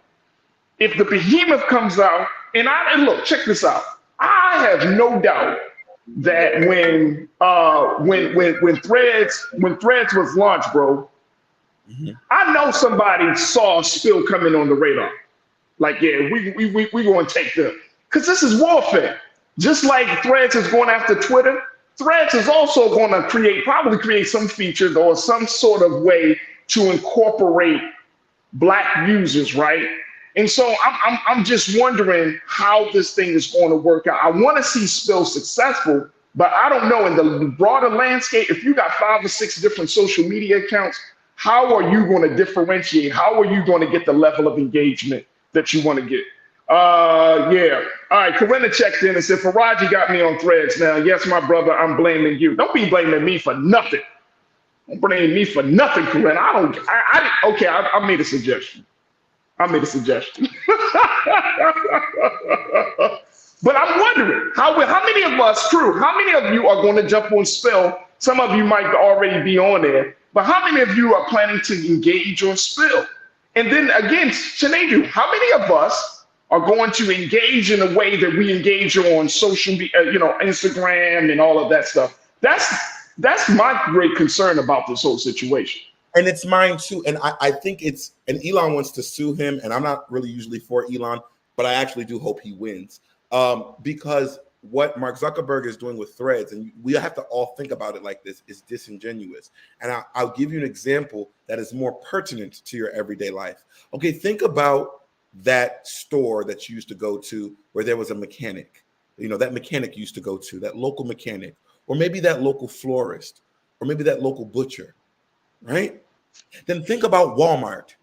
if the behemoth comes out, and look, check this out. I have no doubt that when Threads was launched, bro, mm-hmm. I know somebody saw Spill coming on the radar. Like, yeah, we going to take them. Because this is warfare. Just like Threads is going after Twitter, Threads is also going to probably create some features or some sort of way to incorporate black users, right? And so I'm just wondering how this thing is going to work out. I want to see Spill successful, but I don't know in the broader landscape, if you got 5 or 6 different social media accounts, how are you going to differentiate? How are you going to get the level of engagement that you want to get? Yeah. All right. Corinna checked in and said, Faraji got me on Threads now. Yes, my brother, I'm blaming you. Don't be blaming me for nothing. Don't blame me for nothing, Corinna. I made a suggestion. But I'm wondering, how many of us, true, how many of you are going to jump on Spill? Some of you might already be on there, but how many of you are planning to engage on Spill? And then again, Sinead, how many of us are going to engage in a way that we engage on social media, Instagram and all of that stuff? That's my great concern about this whole situation. And it's mine too. And I think and Elon wants to sue him. And I'm not really usually for Elon, but I actually do hope he wins. Because what Mark Zuckerberg is doing with Threads, and we have to all think about it like this, is disingenuous. And I'll give you an example that is more pertinent to your everyday life. Okay, think about that store that you used to go to where there was a mechanic. That mechanic used to go to, that local mechanic, or maybe that local florist, or maybe that local butcher. right? Then think about Walmart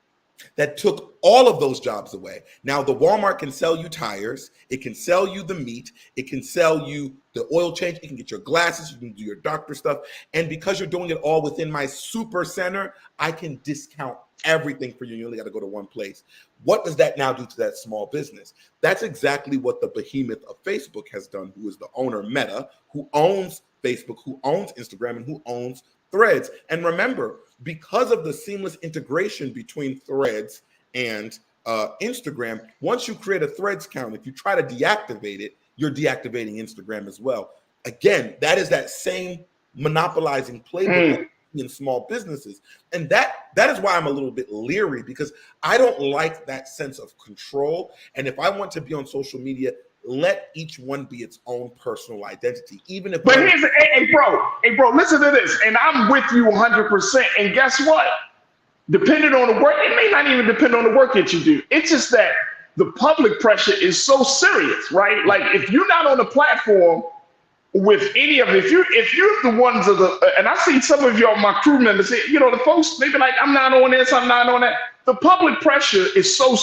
that took all of those jobs away. Now the Walmart can sell you tires, it can sell you the meat, it can sell you the oil change, you can get your glasses, you can do your doctor stuff. And because you're doing it all within my super center, I can discount everything for you. You only got to go to one place. What does that now do to that small business? That's exactly what the behemoth of Facebook has done, who is the owner, Meta, who owns Facebook, who owns Instagram, and who owns Threads. And remember, because of the seamless integration between Threads and Instagram, once you create a Threads account, if you try to deactivate it, you're deactivating Instagram as well. Again, that is that same monopolizing playbook in small businesses. And that is why I'm a little bit leery, because I don't like that sense of control. And if I want to be on social media, let each one be its own personal identity, even if. But here's, hey, bro, listen to this, and I'm with you 100%. And guess what? Depending on the work, it may not even depend on the work that you do. It's just that the public pressure is so serious, right? Like if you're not on the platform with any of it, if you're the ones of the, and I see some of y'all, my crew members, you know, the folks, they be like, I'm not on this, I'm not on that. The public pressure is so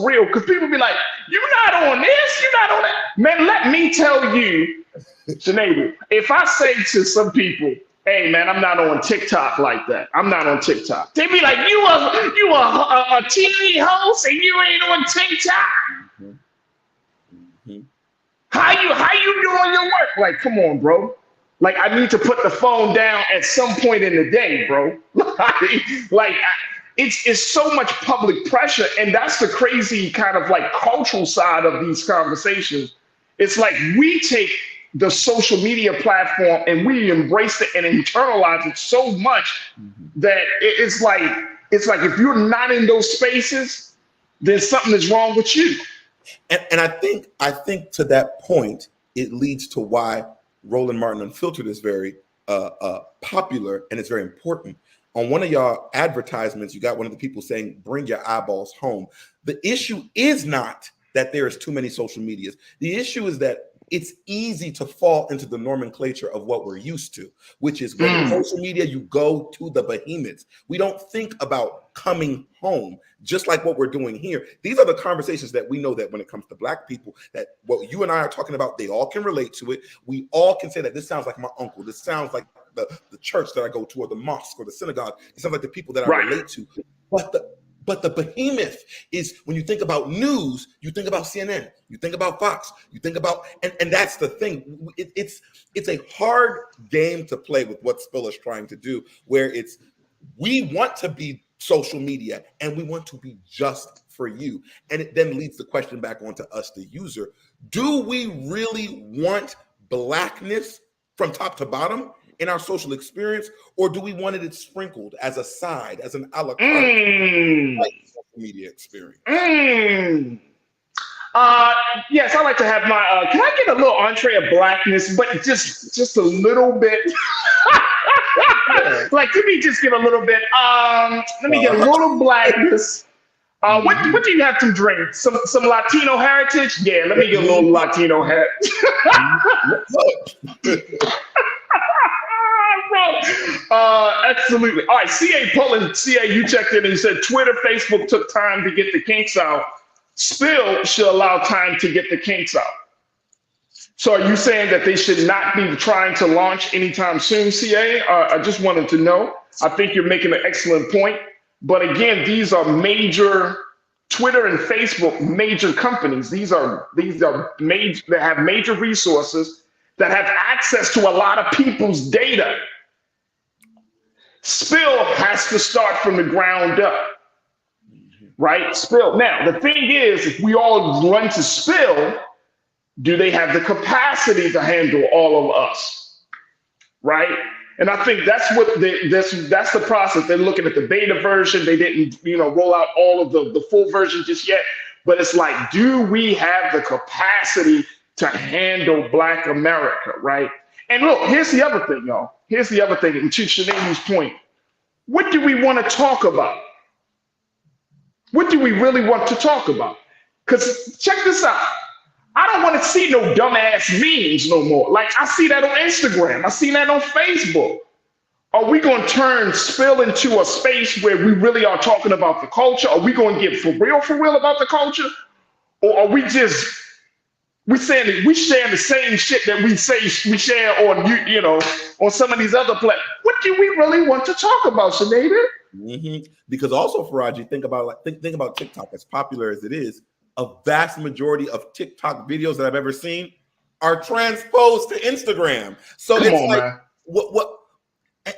real, because people be like, you're not on this, you're not on that. Man, let me tell you, Sinead, if I say to some people, hey man, I'm not on TikTok like that, I'm not on TikTok, they be like, you a TV host and you ain't on TikTok? How you doing your work? Like, come on, bro. Like, I need to put the phone down at some point in the day, bro. It's so much public pressure, and that's the crazy kind of like cultural side of these conversations. It's like we take the social media platform and we embrace it and internalize it so much that it's like if you're not in those spaces, then something is wrong with you. And I think to that point, it leads to why Roland Martin Unfiltered is very popular, and it's very important. On one of y'all advertisements, you got one of the people saying, bring your eyeballs home. The issue is not that there's too many social medias. The issue is that it's easy to fall into the nomenclature of what we're used to, which is when social media, you go to the behemoths. We don't think about coming home, just like what we're doing here. These are the conversations that we know that when it comes to Black people, that what you and I are talking about, they all can relate to it. We all can say that this sounds like my uncle. This sounds like the church that I go to, or the mosque or the synagogue. It sounds like the people that I relate to. But the behemoth is, when you think about news, you think about CNN, you think about Fox, you think about, and that's the thing. It's a hard game to play with what Spill is trying to do, where it's, we want to be social media and we want to be just for you. And it then leads the question back onto us, the user. Do we really want Blackness from top to bottom in our social experience, or do we want it sprinkled as a side, as an a la carte like social media experience? Yes, I like to have my. Can I get a little entree of Blackness, but just a little bit? Like, let me just get a little bit. Let me get a little Blackness. What do you have to drink? Some Latino heritage? Yeah, let me get a little Latino heritage. Absolutely. All right, CA Pullen, CA, you checked in and you said Twitter, Facebook took time to get the kinks out. Spill should allow time to get the kinks out. So are you saying that they should not be trying to launch anytime soon, CA? I just wanted to know. I think you're making an excellent point. But again, these are major, Twitter and Facebook, major companies. These are major, that have major resources, that have access to a lot of people's data. Spill has to start from the ground up, right? Spill. Now, the thing is, if we all run to Spill, do they have the capacity to handle all of us, right? And I think that's what that's the process. They're looking at the beta version. They didn't, roll out all of the full version just yet. But it's like, do we have the capacity to handle Black America, right? And look, here's the other thing, y'all. Here's the other thing, and to Shanae's point. What do we want to talk about? What do we really want to talk about? Because check this out. I don't want to see no dumbass memes no more. Like, I see that on Instagram. I see that on Facebook. Are we going to turn spill into a space where we really are talking about the culture? Are we going to get for real about the culture? Or are we just we share the same shit that we say we share on on some of these other platforms? What do we really want to talk about, Sinead? Because also, Faraji, think about TikTok. As popular as it is, a vast majority of TikTok videos that I've ever seen are transposed to Instagram. So Come it's on, like, man. what?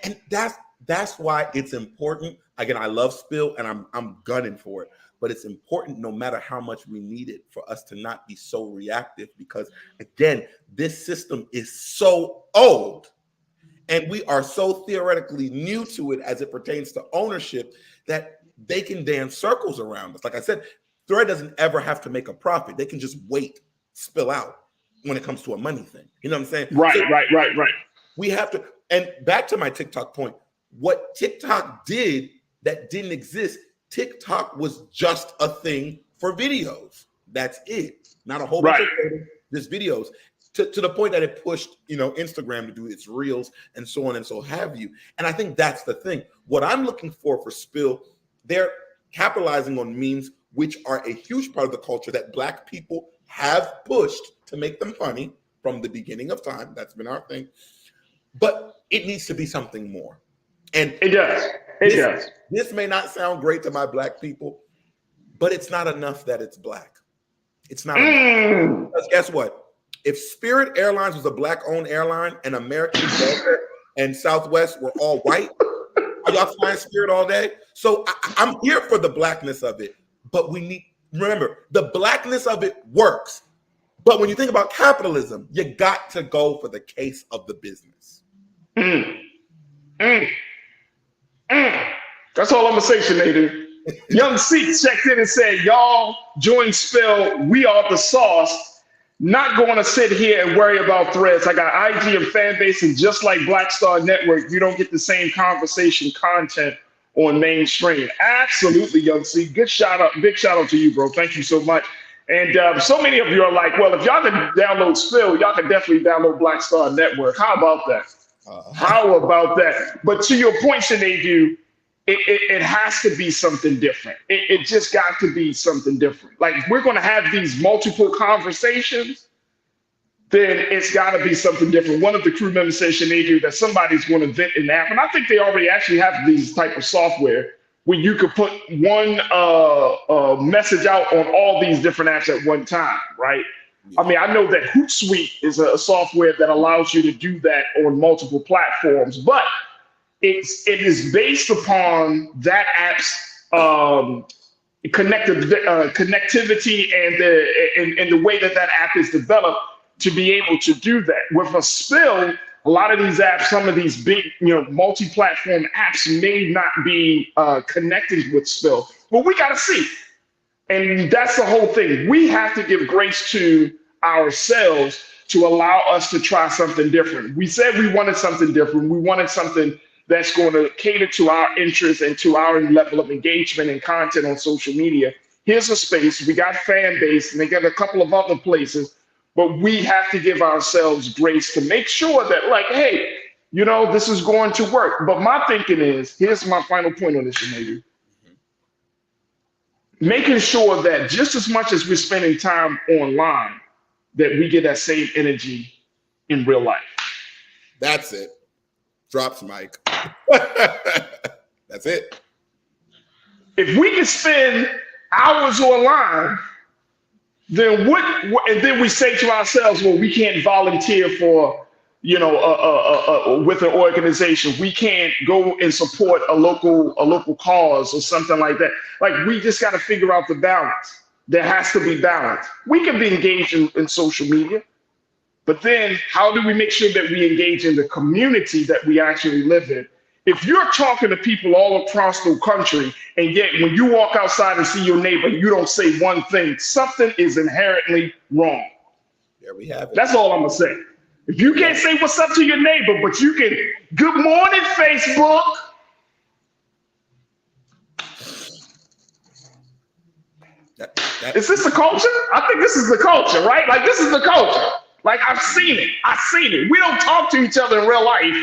And that's why it's important. Again, I love Spill, and I'm gunning for it. But it's important, no matter how much we need it, for us to not be so reactive. Because again, this system is so old, and we are so theoretically new to it as it pertains to ownership that they can dance circles around us. Like I said, Thread doesn't ever have to make a profit. They can just wait, spill out when it comes to a money thing. You know what I'm saying? Right. We have to, and back to my TikTok point, what TikTok did that didn't exist, TikTok was just a thing for videos. That's it. Not a whole bunch of just videos. To the point that it pushed, Instagram to do its reels and so on and so have you. And I think that's the thing. What I'm looking for Spill, they're capitalizing on memes, which are a huge part of the culture that Black people have pushed to make them funny from the beginning of time. That's been our thing. But it needs to be something more. And it does. This may not sound great to my Black people, but it's not enough that it's Black. It's not enough. Because guess what? If Spirit Airlines was a Black-owned airline and American Delta and Southwest were all white, are y'all flying Spirit all day? So I'm here for the Blackness of it, but remember, the Blackness of it works. But when you think about capitalism, you got to go for the case of the business. That's all I'm gonna say, Sinead. Young Seek checked in and said, y'all join Spill. We are the sauce. Not going to sit here and worry about threads. I got IG and fan base, and just like Black Star Network, you don't get the same conversation content on mainstream. Absolutely, Young C. Big shout out to you, bro. Thank you so much. And so many of you are like, well, if y'all can download Spill, y'all can definitely download Black Star Network. How about that? How about that? But to your point, Sinead, it has to be something different. It just got to be something different. Like, if we're going to have these multiple conversations, then it's got to be something different. One of the crew members said, Sinead, that somebody's going to invent an app. And I think they already actually have these type of software where you could put one message out on all these different apps at one time, right? I mean, I know that Hootsuite is a software that allows you to do that on multiple platforms, but it is based upon that app's connectivity and the way that app is developed to be able to do that. With a Spill, a lot of these apps, some of these big, multi-platform apps may not be connected with Spill, but we got to see. And that's the whole thing. We have to give grace to ourselves to allow us to try something different. We said we wanted something different. We wanted something that's going to cater to our interests and to our level of engagement and content on social media. Here's a space. We got fan base, and they got a couple of other places, but we have to give ourselves grace to make sure that, like, hey, this is going to work. But my thinking is, here's my final point on this, Sinead. Making sure that just as much as we're spending time online, that we get that same energy in real life. That's it. Drops mic. That's it. If we can spend hours online, then and then we say to ourselves, well, we can't volunteer for, with an organization. We can't go and support a local cause or something like that. Like, we just got to figure out the balance. There has to be balance. We can be engaged in social media, but then how do we make sure that we engage in the community that we actually live in? If you're talking to people all across the country, and yet when you walk outside and see your neighbor, you don't say one thing, something is inherently wrong. There we have it. That's all I'm going to say. If you can't say what's up to your neighbor, but you can, good morning, Facebook. Is this the culture? I think this is the culture, right? Like, this is the culture. Like, I've seen it. We don't talk to each other in real life.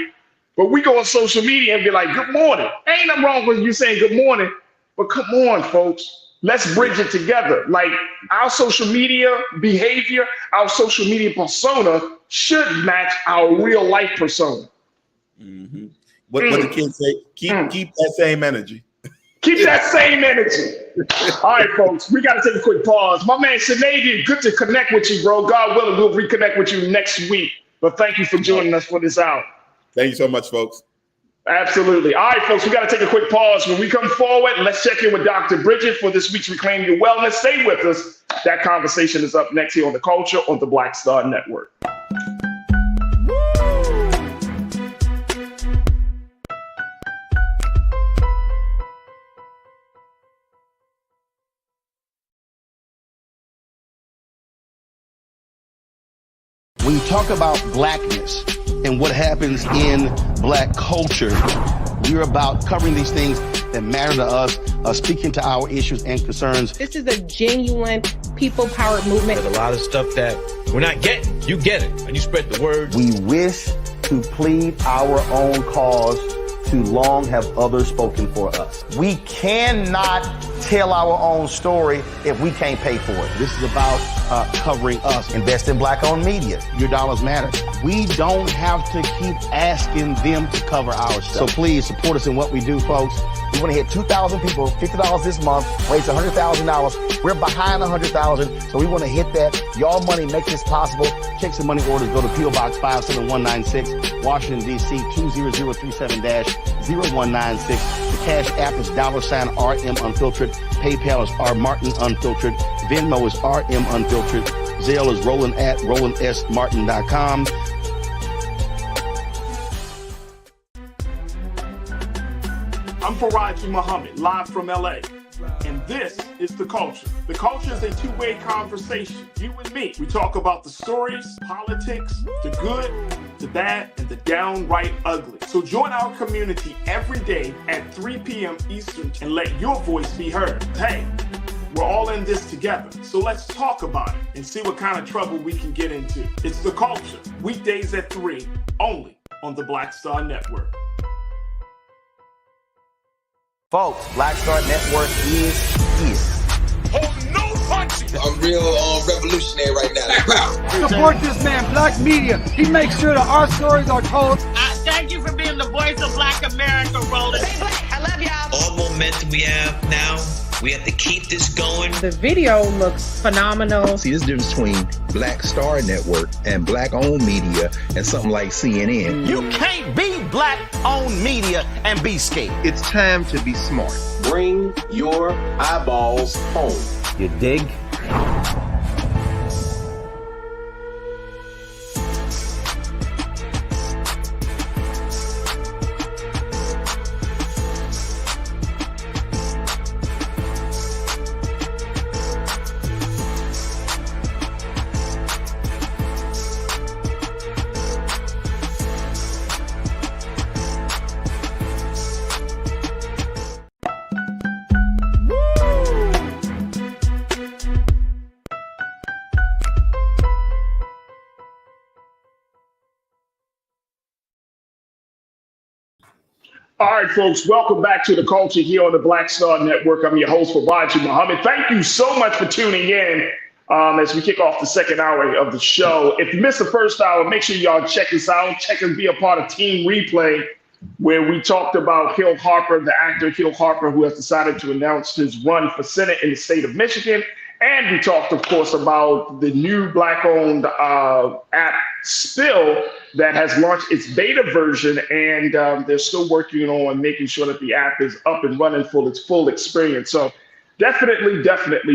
But we go on social media and be like, good morning. Ain't nothing wrong with you saying good morning, but come on, folks. Let's bridge it together. Like our social media behavior, our social media persona should match our real life persona. Mm-hmm. What the kids say? Keep that same energy. Keep that same energy. All right, folks, we got to take a quick pause. My man Sinead, good to connect with you, bro. God willing, we'll reconnect with you next week. But thank you for joining us for this hour. Thank you so much, folks. Absolutely. All right, folks, we got to take a quick pause. When we come forward, let's check in with Dr. Bridget for this week's Reclaim Your Wellness. Stay with us. That conversation is up next here on The Culture on the Black Star Network. When you talk about blackness and what happens in black culture, we're about covering these things that matter to us, speaking to our issues and concerns. This is a genuine people-powered movement. There's a lot of stuff that we're not getting. You get it, and you spread the word. We wish to plead our own cause. Too long have others spoken for us. We cannot tell our own story if we can't pay for it. This is about covering us. Invest in black-owned media. Your dollars matter. We don't have to keep asking them to cover our stuff. So please support us in what we do, folks. We want to hit 2,000 people, $50 this month, raise $100,000. We're behind 100,000, so we want to hit that. Y'all money makes this possible. Check some money orders. Go to P.O. Box 57196, Washington, D.C. 20037-0196. The Cash App is $RM Unfiltered. PayPal is R Martin Unfiltered. Venmo is RM Unfiltered. Zelle is roland@rolandsmartin.com. I'm Faraji Muhammad, live from LA. And this is The Culture. The Culture is a two-way conversation. You and me. We talk about the stories, politics, the good, the bad, and the downright ugly. So join our community every day at 3 p.m. Eastern and let your voice be heard. Hey, we're all in this together. So let's talk about it and see what kind of trouble we can get into. It's The Culture, weekdays at 3, only on the Black Star Network. Folks, Black Star Network is here. Oh, no punching! I'm real revolutionary right now. Support this man, Black Media. He makes sure that our stories are told. Thank you for being the voice of Black America, Roland. Stay black. I love y'all. All momentum we have now, we have to keep this going. The video looks phenomenal. See, this difference between Black Star Network and black-owned media and something like CNN. You can't be black-owned media and be scared. It's time to be smart. Bring your eyeballs home. You dig? All right, folks, welcome back to The Culture here on the Black Star Network. I'm your host, Faraji Muhammad. Thank you so much for tuning in as we kick off the second hour of the show. If you missed the first hour, make sure y'all check us out. Check and be a part of Team Replay, where we talked about Hill Harper, the actor Hill Harper, who has decided to announce his run for Senate in the state of Michigan. And we talked, of course, about the new Black-owned app, Spill, that has launched its beta version, and they're still working on making sure that the app is up and running for its full experience. So definitely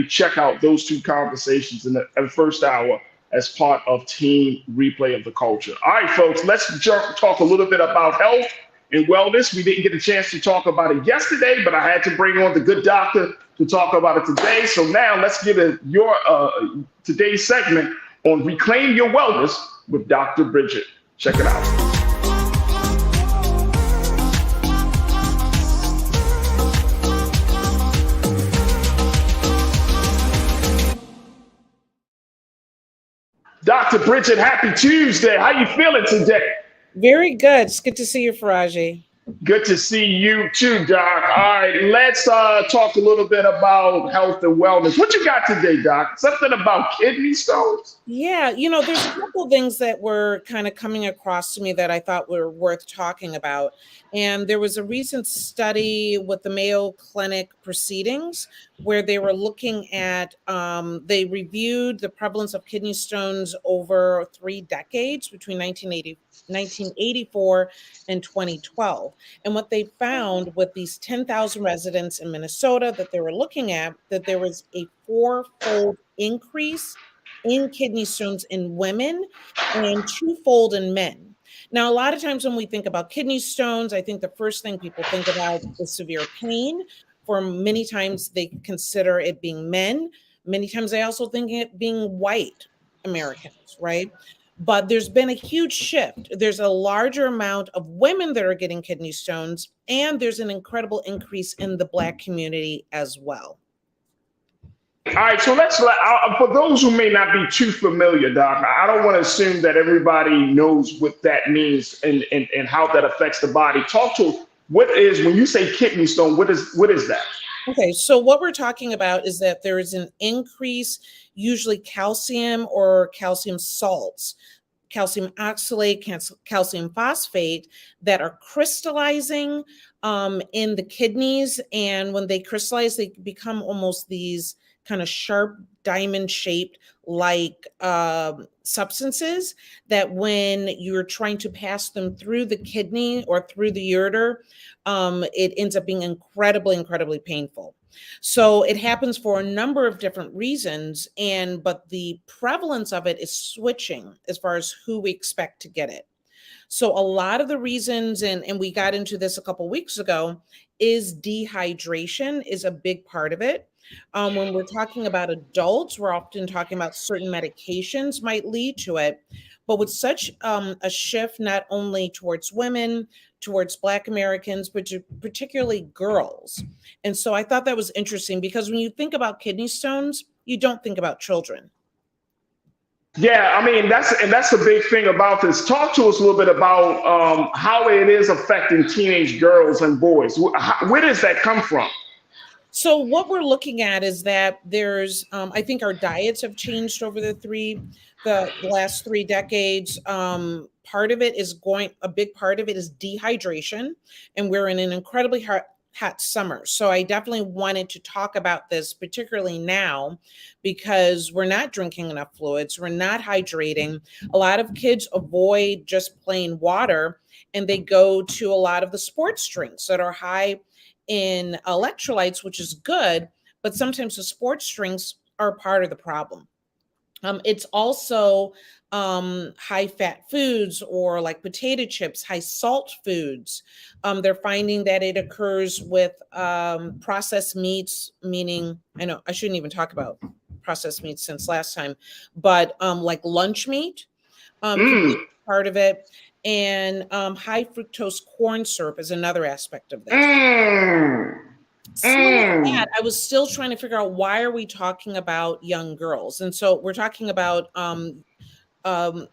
check out those two conversations in the first hour as part of Team Replay of the Culture. All right, folks, let's talk a little bit about health and wellness. We didn't get a chance to talk about it yesterday, but I had to bring on the good doctor to talk about it today. So now let's get your today's segment on Reclaim Your Wellness with Dr. Bridget. Check it out. Dr. Bridget, happy Tuesday. How you feeling today? Very good. It's good to see you, Faraji. Good to see you too, Doc. All right, let's talk a little bit about health and wellness. What you got today, Doc? Something about kidney stones? Yeah, there's a couple things that were kind of coming across to me that I thought were worth talking about. And there was a recent study with the Mayo Clinic proceedings where they were looking at, they reviewed the prevalence of kidney stones over 3 decades between 1984 and 2012. And what they found with these 10,000 residents in Minnesota that they were looking at, that there was a fourfold increase in kidney stones in women and twofold in men. Now, a lot of times when we think about kidney stones, I think the first thing people think about is severe pain. For many times, they consider it being men. Many times, they also think it being white Americans, right? But there's been a huge shift. There's a larger amount of women that are getting kidney stones, and there's an incredible increase in the Black community as well. All right, so for those who may not be too familiar, Doc, I don't want to assume that everybody knows what that means and how that affects the body. Talk to what is, when you say kidney stone, what is that? Okay, so what we're talking about is that there is an increase, usually calcium or calcium salts, calcium oxalate, calcium phosphate that are crystallizing in the kidneys. And when they crystallize, they become almost these kind of sharp diamond shaped like substances that when you're trying to pass them through the kidney or through the ureter, it ends up being incredibly painful. So it happens for a number of different reasons, but the prevalence of it is switching as far as who we expect to get it. So a lot of the reasons, and we got into this a couple weeks ago, is dehydration is a big part of it. When we're talking about adults, we're often talking about certain medications might lead to it. But with such a shift, not only towards women, towards Black Americans, but particularly girls. And so I thought that was interesting because when you think about kidney stones, you don't think about children. Yeah, I mean that's the big thing about this. Talk to us a little bit about how it is affecting teenage girls and boys. Where does that come from? So what we're looking at is that there's, I think our diets have changed over the last 3 decades. Part of it is a big part of it is dehydration, and we're in an incredibly hot summer. So I definitely wanted to talk about this, particularly now, because we're not drinking enough fluids, we're not hydrating. A lot of kids avoid just plain water, and they go to a lot of the sports drinks that are high in electrolytes, which is good, but sometimes the sports drinks are part of the problem. It's also high fat foods or like potato chips, high salt foods. They're finding that it occurs with processed meats, meaning, I know I shouldn't even talk about processed meats since last time, but like lunch meat can be part of it. And high fructose corn syrup is another aspect of this. That, I was still trying to figure out, why are we talking about young girls? And so we're talking about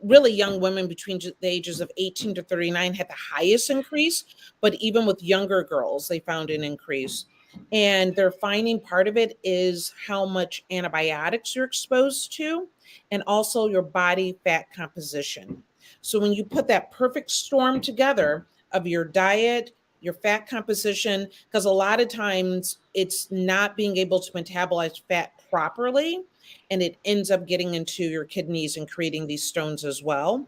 really young women between the ages of 18 to 39 had the highest increase, but even with younger girls, they found an increase. And they're finding part of it is how much antibiotics you're exposed to, and also your body fat composition. So when you put that perfect storm together of your diet, your fat composition, because a lot of times it's not being able to metabolize fat properly, and it ends up getting into your kidneys and creating these stones as well.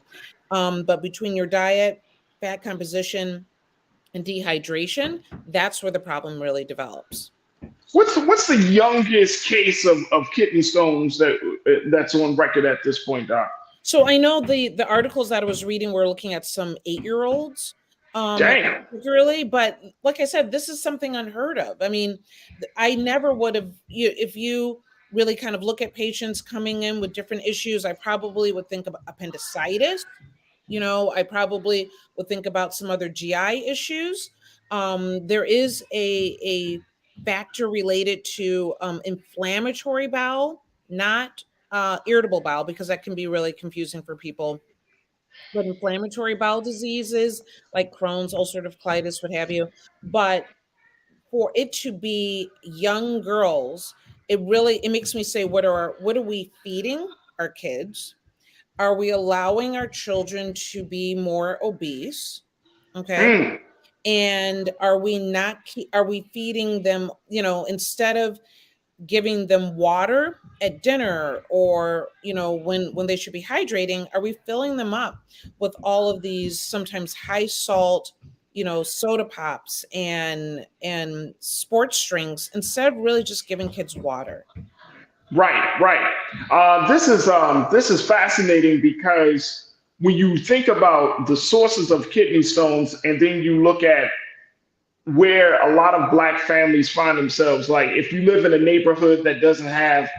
But between your diet, fat composition, and dehydration, that's where the problem really develops. What's the youngest case of kidney stones that's on record at this point, Doc? So I know the articles that I was reading were looking at some 8-year-olds, Damn. particularly, but like I said, this is something unheard of. I mean, I never would have, if you really kind of look at patients coming in with different issues, I probably would think of appendicitis. I probably would think about some other GI issues. There is a factor related to inflammatory bowel, not irritable bowel, because that can be really confusing for people. with inflammatory bowel diseases like Crohn's, ulcerative colitis, what have you. But for it to be young girls, it makes me say, what are we feeding our kids? Are we allowing our children to be more obese? Okay. And are we feeding them, instead of giving them water at dinner, or when they should be hydrating, are we filling them up with all of these sometimes high salt soda pops and sports drinks, instead of really just giving kids water? Right. This is fascinating because when you think about the sources of kidney stones, and then you look at where a lot of Black families find themselves, like if you live in a neighborhood that doesn't have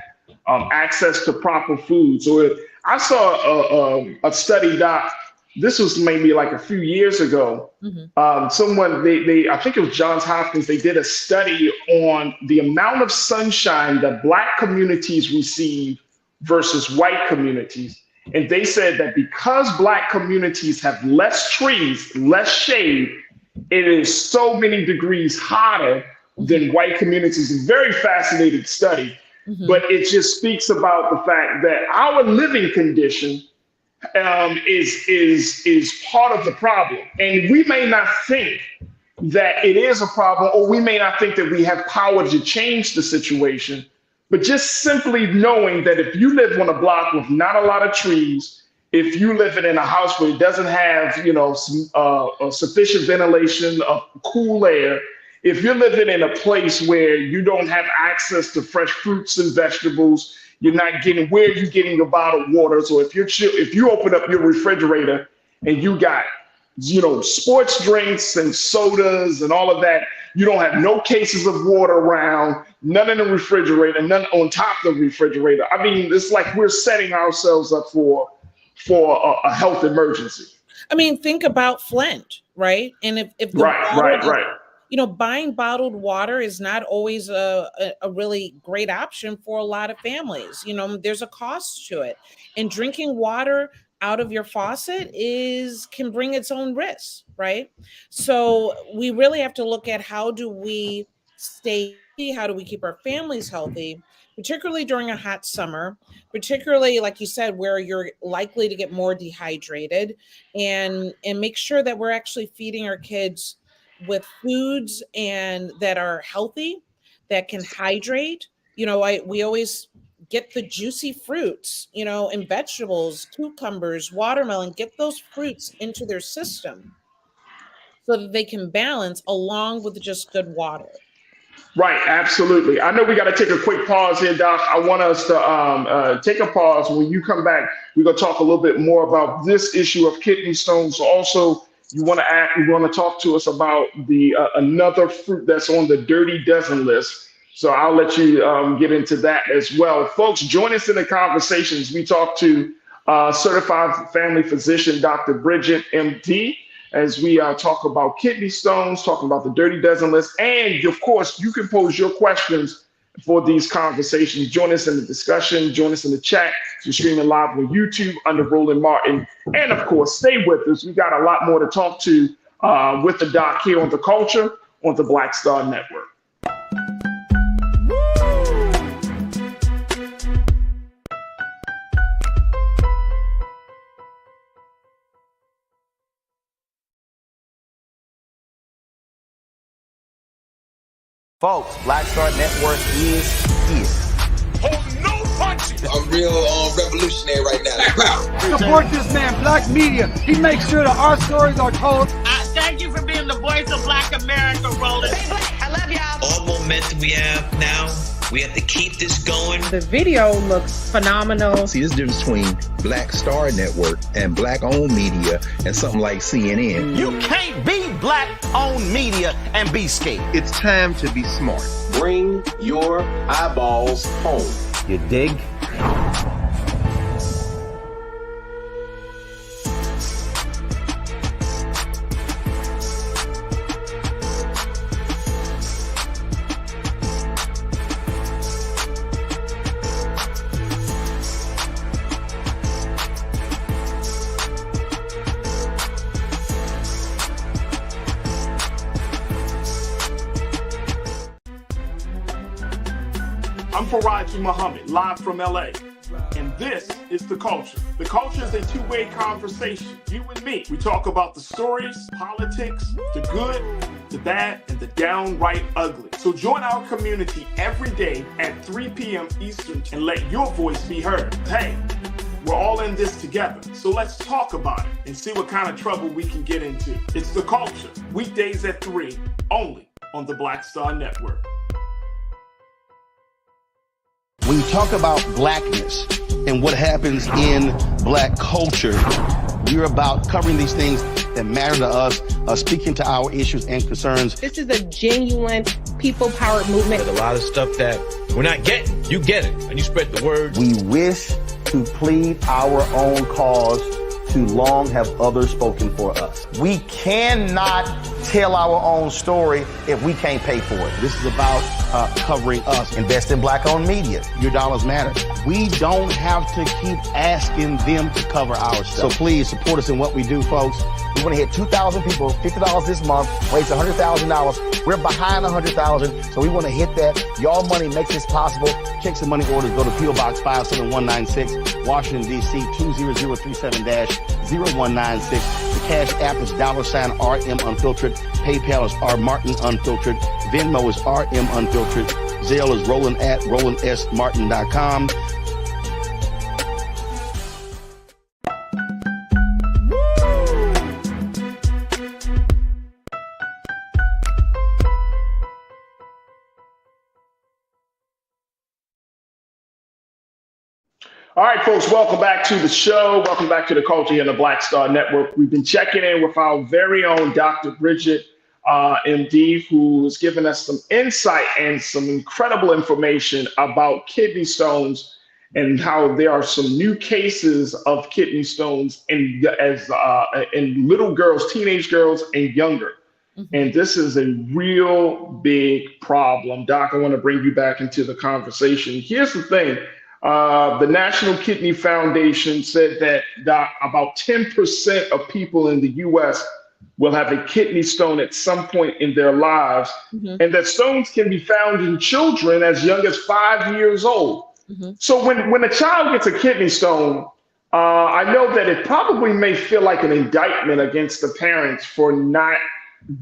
access to proper foods, or I saw a study, Doc. This was maybe like a few years ago. Someone, I think it was Johns Hopkins, they did a study on the amount of sunshine that Black communities receive versus white communities. And they said that because Black communities have less trees, less shade, it is so many degrees hotter than white communities. It's a very fascinating study, but it just speaks about the fact that our living condition is part of the problem. And we may not think that it is a problem, or we may not think that we have power to change the situation, but just simply knowing that if you live on a block with not a lot of trees, if you live in a house where it doesn't have, sufficient ventilation, cool air, if you're living in a place where you don't have access to fresh fruits and vegetables, you're not getting, where are you getting your bottled waters? Or if you open up your refrigerator and you got, sports drinks and sodas and all of that, you don't have no cases of water around, none in the refrigerator, none on top of the refrigerator. I mean, it's like we're setting ourselves up for a health emergency. I mean, think about Flint, right? And if the right. Buying bottled water is not always a really great option for a lot of families. There's a cost to it. And drinking water out of your faucet can bring its own risks, right? So we really have to look at how do we keep our families healthy, particularly during a hot summer, particularly, like you said, where you're likely to get more dehydrated, and make sure that we're actually feeding our kids with foods and that are healthy, that can hydrate. We always get the juicy fruits, and vegetables, cucumbers, watermelon, get those fruits into their system so that they can balance along with just good water. Right, absolutely. I know we got to take a quick pause here, Doc. I want us to take a pause. When you come back, we're going to talk a little bit more about this issue of kidney stones. Also, you want to talk to us about the another fruit that's on the Dirty Dozen list. So I'll let you get into that as well. Folks, join us in the conversations. We talk to certified family physician, Dr. Bridget, MD, as we talk about kidney stones, talking about the Dirty Dozen list. And of course, you can pose your questions for these conversations. Join us in the discussion. Join us in the chat. You're streaming live on YouTube under Roland Martin. And of course, stay with us. We got a lot more to talk to with the doc here on The Culture on the Black Star Network. Folks, Black Star Network is here. Hold no punches. I'm real revolutionary right now. Support this man, Black Media. He makes sure that our stories are told. Thank you for being the voice of Black America, Roland. I love y'all. All momentum we have now, we have to keep this going. The video looks phenomenal. See, this difference between Black Star Network and Black-owned media and something like CNN. You can't be Black-owned media and be scared. It's time to be smart. Bring your eyeballs home. You dig? Faraji Muhammad, live from LA. And this is The Culture. The Culture is a two-way conversation. You and me. We talk about the stories, politics, the good, the bad, and the downright ugly. So join our community every day at 3 p.m. Eastern and let your voice be heard. Hey, we're all in this together. So let's talk about it and see what kind of trouble we can get into. It's The Culture. Weekdays at 3, only on the Black Star Network. When you talk about blackness and what happens in black culture, we're about covering these things that matter to us, speaking to our issues and concerns. This is a genuine people-powered movement. There's a lot of stuff that we're not getting. You get it, and you spread the word. We wish to plead our own cause. Too long have others spoken for us. We cannot tell our own story if we can't pay for it. This is about covering us. Invest in black-owned media. Your dollars matter. We don't have to keep asking them to cover our stuff. So please support us in what we do, folks. We want to hit 2,000 people, $50 this month, raise $100,000. We're behind 100,000, so we want to hit that. Your money makes this possible. Check some money orders. Go to P.O. Box 57196, Washington, D.C. 20037-0196. The Cash App is $RM Unfiltered. PayPal is R Martin Unfiltered. Venmo is RM Unfiltered. Zelle is roland@rolandsmartin.com. All right, folks, welcome back to the show. Welcome back to The Culture here on the Black Star Network. We've been checking in with our very own Dr. Bridget, MD, who has given us some insight and some incredible information about kidney stones and how there are some new cases of kidney stones in little girls, teenage girls, and younger. Mm-hmm. And this is a real big problem. Doc, I want to bring you back into the conversation. Here's the thing. The National Kidney Foundation said that about 10% of people in the U.S. will have a kidney stone at some point in their lives, mm-hmm. and that stones can be found in children as young as 5 years old. Mm-hmm. So when a child gets a kidney stone, I know that it probably may feel like an indictment against the parents for not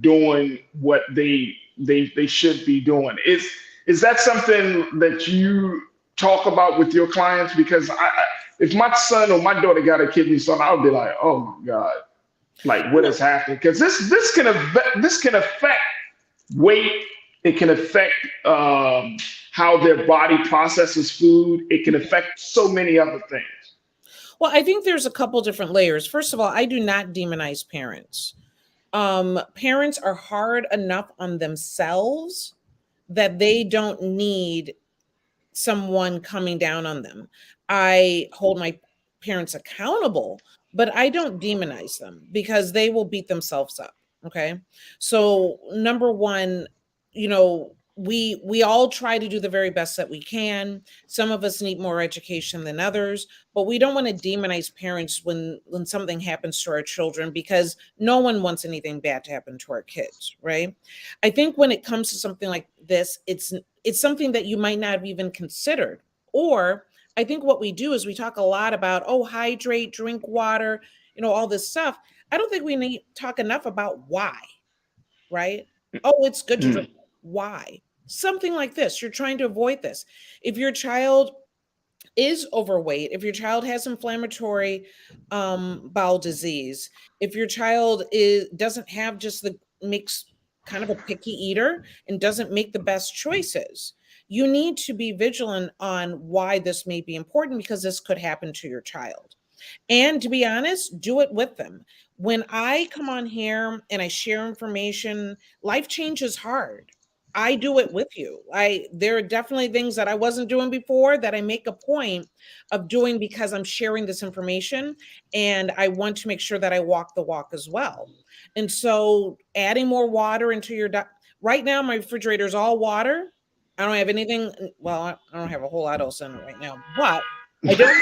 doing what they should be doing. Is that something that you talk about with your clients? Because if my son or my daughter got a kidney stone, I would be like, oh my God, like what is happening? Because this can affect weight. It can affect how their body processes food. It can affect so many other things. Well, I think there's a couple different layers. First of all, I do not demonize parents. Parents are hard enough on themselves that they don't need someone coming down on them. I hold my parents accountable, but I don't demonize them because they will beat themselves up. Okay. So number one, we all try to do the very best that we can. Some of us need more education than others, but we don't want to demonize parents when something happens to our children, because no one wants anything bad to happen to our kids, right? I think when it comes to something like this, it's something that you might not have even considered. Or I think what we do is we talk a lot about, hydrate, drink water, all this stuff. I don't think we need to talk enough about why, right? It's good to drink. Why? Something like this. You're trying to avoid this. If your child is overweight, if your child has inflammatory bowel disease, if your child doesn't have makes kind of a picky eater and doesn't make the best choices, you need to be vigilant on why this may be important, because this could happen to your child. And to be honest, do it with them. When I come on here and I share information, life change is hard. I do it with you. There are definitely things that I wasn't doing before that I make a point of doing because I'm sharing this information, and I want to make sure that I walk the walk as well. And so adding more water into your right now, my refrigerator is all water. I don't have anything. Well, I don't have a whole lot else in it right now, but I don't.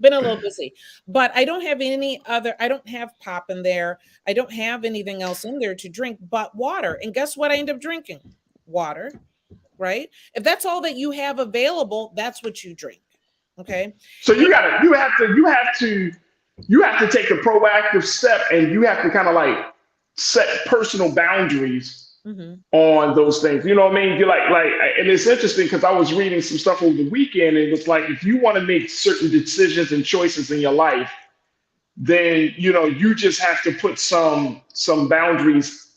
Been a little busy, but I don't have I don't have pop in there. I don't have anything else in there to drink but water. And guess what I end up drinking? water, right? If that's all that you have available, that's what you drink. Okay. So you have to take a proactive step, and you have to kind of like set personal boundaries on those things. You know what I mean? You're like, and it's interesting because I was reading some stuff over the weekend, and it was like, if you want to make certain decisions and choices in your life, then, you know, you just have to put some boundaries,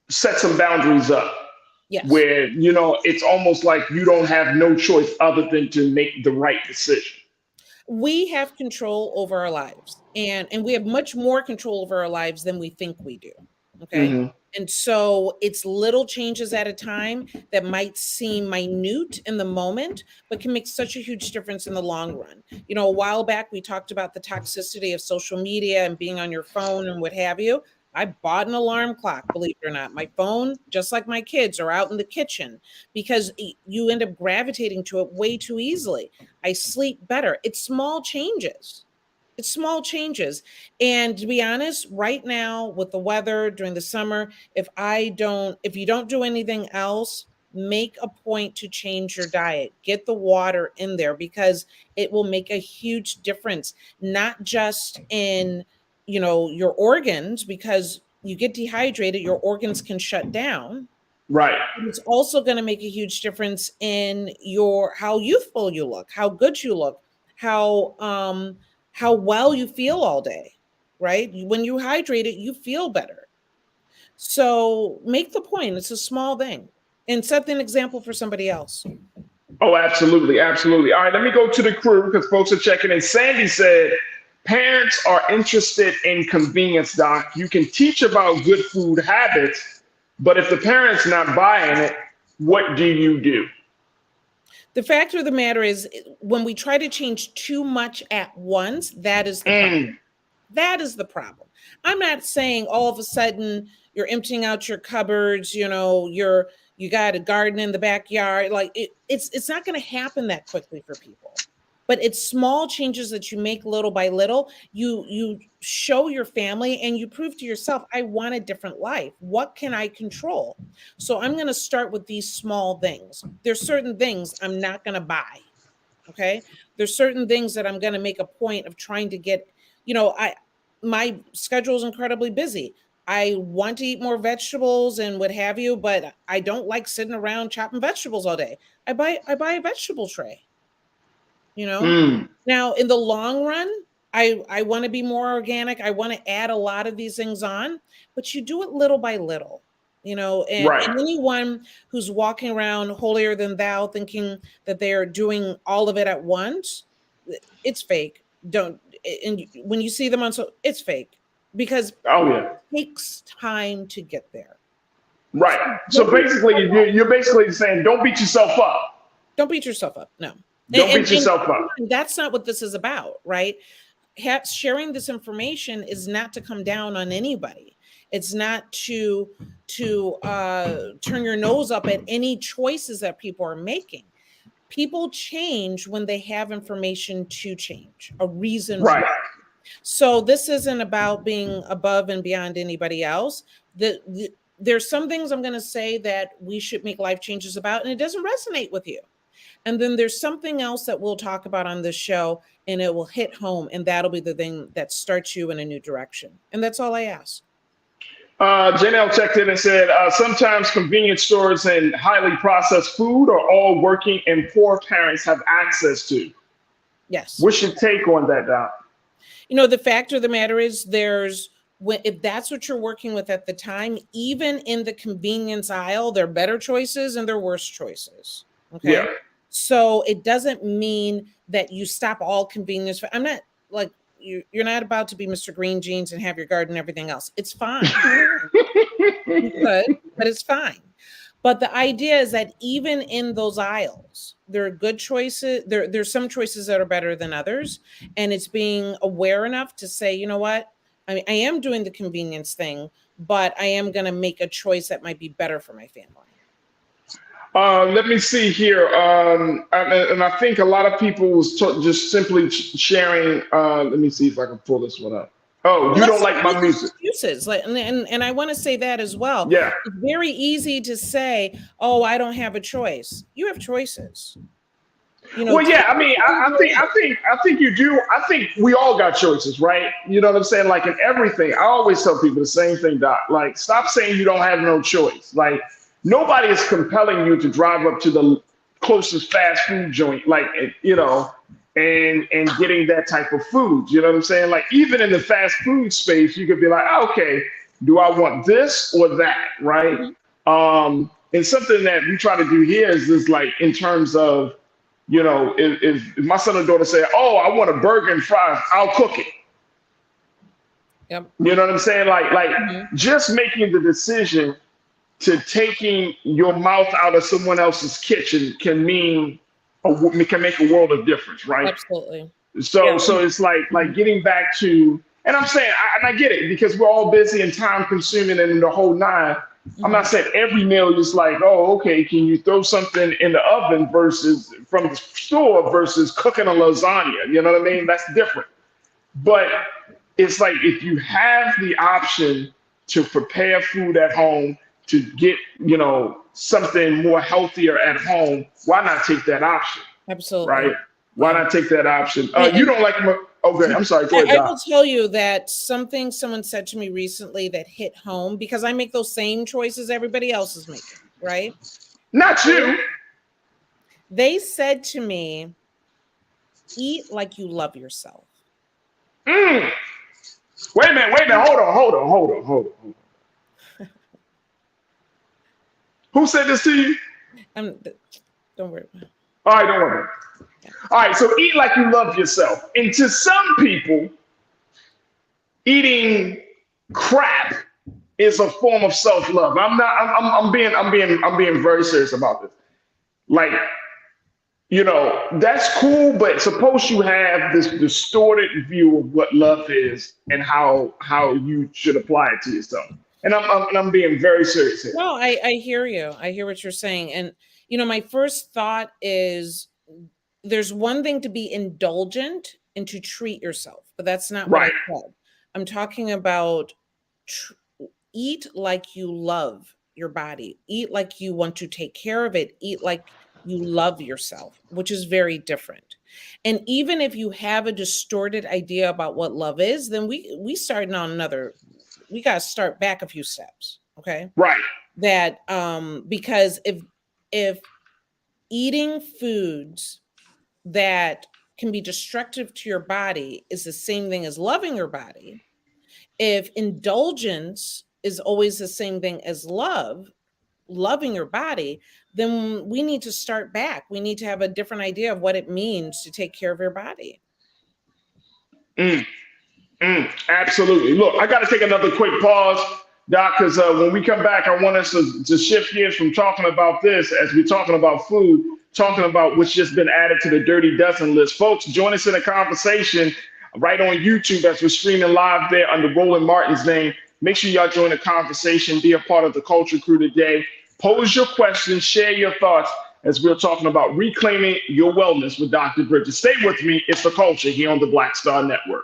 set some boundaries up. Yes. Where, you know, it's almost like you don't have no choice other than to make the right decision. We have control over our lives, and we have much more control over our lives than we think we do. Okay. And so it's little changes at a time that might seem minute in the moment, but can make such a huge difference in the long run. You know, a while back, we talked about the toxicity of social media and being on your phone and what have you. I bought an alarm clock, believe it or not. My phone, just like my kids, are out in the kitchen because you end up gravitating to it way too easily. I sleep better. It's small changes. It's small changes. And to be honest, right now with the weather during the summer, if you don't do anything else, make a point to change your diet. Get the water in there because it will make a huge difference, not just in, you know, your organs, because you get dehydrated, your organs can shut down. Right. It's also going to make a huge difference in how youthful you look, how good you look, how well you feel all day, right? When you're hydrated, you feel better. So make the point. It's a small thing and set an example for somebody else. Oh, absolutely. Absolutely. All right, let me go to the crew because folks are checking in. Sandy said, parents are interested in convenience, Doc. You can teach about good food habits, but if the parent's not buying it, what do you do? The fact of the matter is, when we try to change too much at once, that is the problem. That is the problem. I'm not saying all of a sudden you're emptying out your cupboards, you know, you got a garden in the backyard. Like it's not going to happen that quickly for people. But it's small changes that you make little by little. You show your family and you prove to yourself, I want a different life. What can I control? So I'm going to start with these small things. There's certain things I'm not going to buy. Okay. There's certain things that I'm going to make a point of trying to get, you know, my schedule is incredibly busy. I want to eat more vegetables and what have you, but I don't like sitting around chopping vegetables all day. I buy a vegetable tray. You know, now in the long run, I want to be more organic. I want to add a lot of these things on, but you do it little by little, you know, and anyone who's walking around holier than thou thinking that they're doing all of it at once, it's fake. And when you see them it's fake because it takes time to get there. Right. So basically, you're basically saying, don't beat yourself up. Don't beat yourself up. No. Don't beat yourself up. That's not what this is about, right? Sharing this information is not to come down on anybody. It's not to turn your nose up at any choices that people are making. People change when they have information to change, a reason. Right. So this isn't about being above and beyond anybody else. There's some things I'm going to say that we should make life changes about, and it doesn't resonate with you. And then there's something else that we'll talk about on this show, and it will hit home, and that'll be the thing that starts you in a new direction. And that's all I ask. Janelle checked in and said, sometimes convenience stores and highly processed food are all working and poor parents have access to. Yes. What's your take on that, Doc? You know, the fact of the matter is if that's what you're working with at the time, even in the convenience aisle, there are better choices and there are worse choices. Okay. Yeah. So it doesn't mean that you stop all convenience. I'm not like, you're not about to be Mr. Green Jeans and have your garden and everything else. It's fine. but it's fine. But the idea is that even in those aisles, there are good choices. There's some choices that are better than others. And it's being aware enough to say, you know what? I mean, I am doing the convenience thing, but I am going to make a choice that might be better for my family. Let me see here. And I think a lot of people was just simply sharing. Let me see if I can pull this one up. Oh, you don't like my music. Excuses. And I want to say that as well. Yeah. It's very easy to say, oh, I don't have a choice. You have choices. You know, well, yeah, I mean, I think you do. I think we all got choices, right? You know what I'm saying? Like in everything, I always tell people the same thing, Doc. Like, stop saying you don't have no choice. Like, nobody is compelling you to drive up to the closest fast food joint, like, you know, and getting that type of food. You know what I'm saying? Like, even in the fast food space, you could be like, okay, do I want this or that, right? And something that we try to do here is like in terms of, you know, if my son or daughter say, oh, I want a burger and fries, I'll cook it. Yep. You know what I'm saying? Like just making the decision to taking your mouth out of someone else's kitchen can mean can make a world of difference, right? Absolutely. So it's like getting back to, and I'm saying, I get it because we're all busy and time consuming and the whole nine. I'm not saying every meal is like, oh, okay, can you throw something in the oven versus from the store versus cooking a lasagna? You know what I mean? That's different. But it's like if you have the option to prepare food at home, to get, you know, something more healthier at home, why not take that option? Absolutely. Right? Why not take that option? You don't like okay, I'm sorry. Go ahead, I will tell you that something someone said to me recently that hit home, because I make those same choices everybody else is making, right? Not you. They said to me, eat like you love yourself. Wait a minute. Hold on. Who said this to you? Don't worry. All right, don't worry. All right, so eat like you love yourself. And to some people, eating crap is a form of self-love. I'm being very serious about this. Like, you know, that's cool, but suppose you have this distorted view of what love is and how you should apply it to yourself. And I'm being very serious here. No, I hear you. I hear what you're saying. And, you know, my first thought is there's one thing to be indulgent and to treat yourself, but that's not what I said. I'm talking about eat like you love your body. Eat like you want to take care of it. Eat like you love yourself, which is very different. And even if you have a distorted idea about what love is, then we start on another. We got to start back a few steps. Okay. Right. That because if eating foods that can be destructive to your body is the same thing as loving your body, if indulgence is always the same thing as loving your body, then we need to start back. We need to have a different idea of what it means to take care of your body. Absolutely. Look, I got to take another quick pause, Doc, because when we come back, I want us to shift gears from talking about this as we're talking about food, talking about what's just been added to the Dirty Dozen list. Folks, join us in a conversation right on YouTube as we're streaming live there under Roland Martin's name. Make sure y'all join the conversation, be a part of the culture crew today. Pose your questions, share your thoughts as we're talking about reclaiming your wellness with Dr. Bridges. Stay with me. It's The Culture here on the Black Star Network.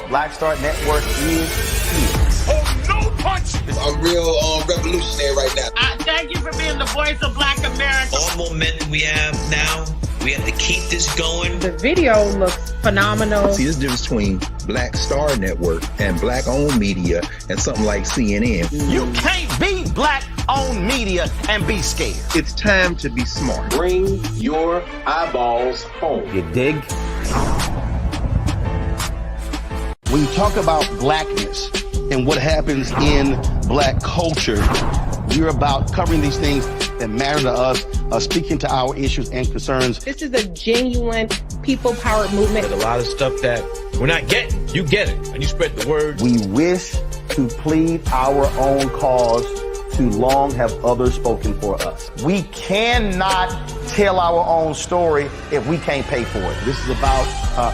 Black Star Network is here. Oh, no punch! I'm real revolutionary right now. Thank you for being the voice of Black America. All momentum we have now, we have to keep this going. The video looks phenomenal. See, there's a difference between Black Star Network and black-owned media and something like CNN. You can't be black-owned media and be scared. It's time to be smart. Bring your eyeballs home. You dig? When you talk about blackness and what happens in black culture, we're about covering these things that matter to us, speaking to our issues and concerns. This is a genuine people-powered movement. There's a lot of stuff that we're not getting. You get it, and you spread the word. We wish to plead our own cause. Too long have others spoken for us. We cannot tell our own story if we can't pay for it. This is about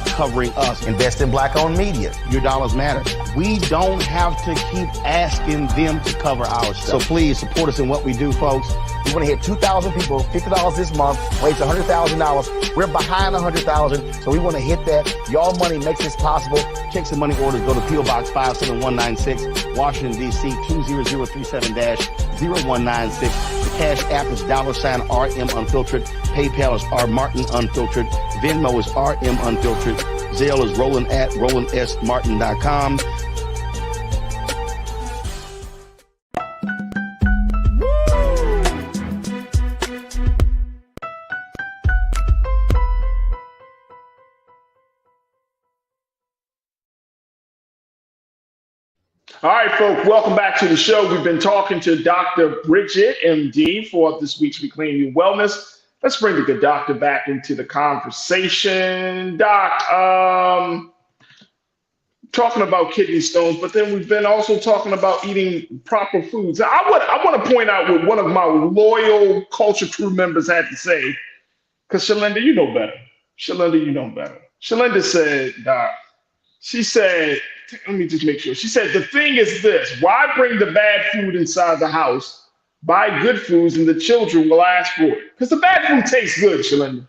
covering us. Invest in Black-owned media. Your dollars matter. We don't have to keep asking them to cover our stuff. So please support us in what we do, folks. We want to hit 2,000 people, $50 this month, raise $100,000. We're behind 100,000, so we want to hit that. Y'all money makes this possible. Checks and money orders go to P.O. Box 57196, Washington, D.C. 20037-0196. The Cash App is $RM Unfiltered. PayPal is R Martin Unfiltered. Venmo is RM Unfiltered. Zelle is Roland at RolandSMartin.com. All right, folks, welcome back to the show. We've been talking to Dr. Bridget, MD, for this week's Reclaim Your Wellness. Let's bring the good doctor back into the conversation. Doc, talking about kidney stones, but then we've been also talking about eating proper foods. I want to point out what one of my loyal culture crew members had to say, because Shalinda, you know better. Shalinda said, Doc, she said, let me just make sure. She said, the thing is this: why bring the bad food inside the house? Buy good foods and the children will ask for it. Because the bad food tastes good, Shalinda.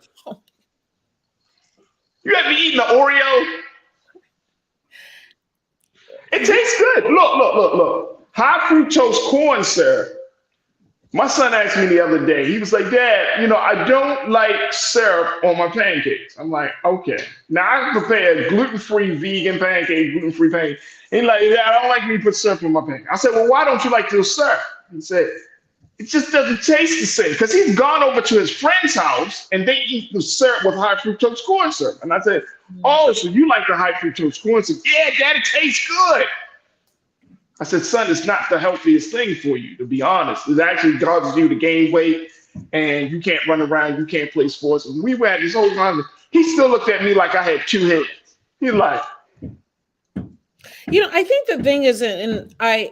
You ever eaten an Oreo? It tastes good. Look. High fructose corn syrup. My son asked me the other day, he was like, Dad, I don't like syrup on my pancakes. I'm like, okay. Now I prepare gluten-free vegan pancake, gluten-free pancake. He's like, yeah, I don't like me to put syrup on my pancake. I said, well, why don't you like your syrup? He said, it just doesn't taste the same. Because he's gone over to his friend's house and they eat the syrup with high fructose corn syrup. And I said, oh, so you like the high fructose corn syrup? Yeah, Dad, it tastes good. I said, son, it's not the healthiest thing for you, to be honest. It actually causes you to gain weight and you can't run around, you can't play sports. And we were at this whole time. He still looked at me like I had two heads. He's like, I think the thing is,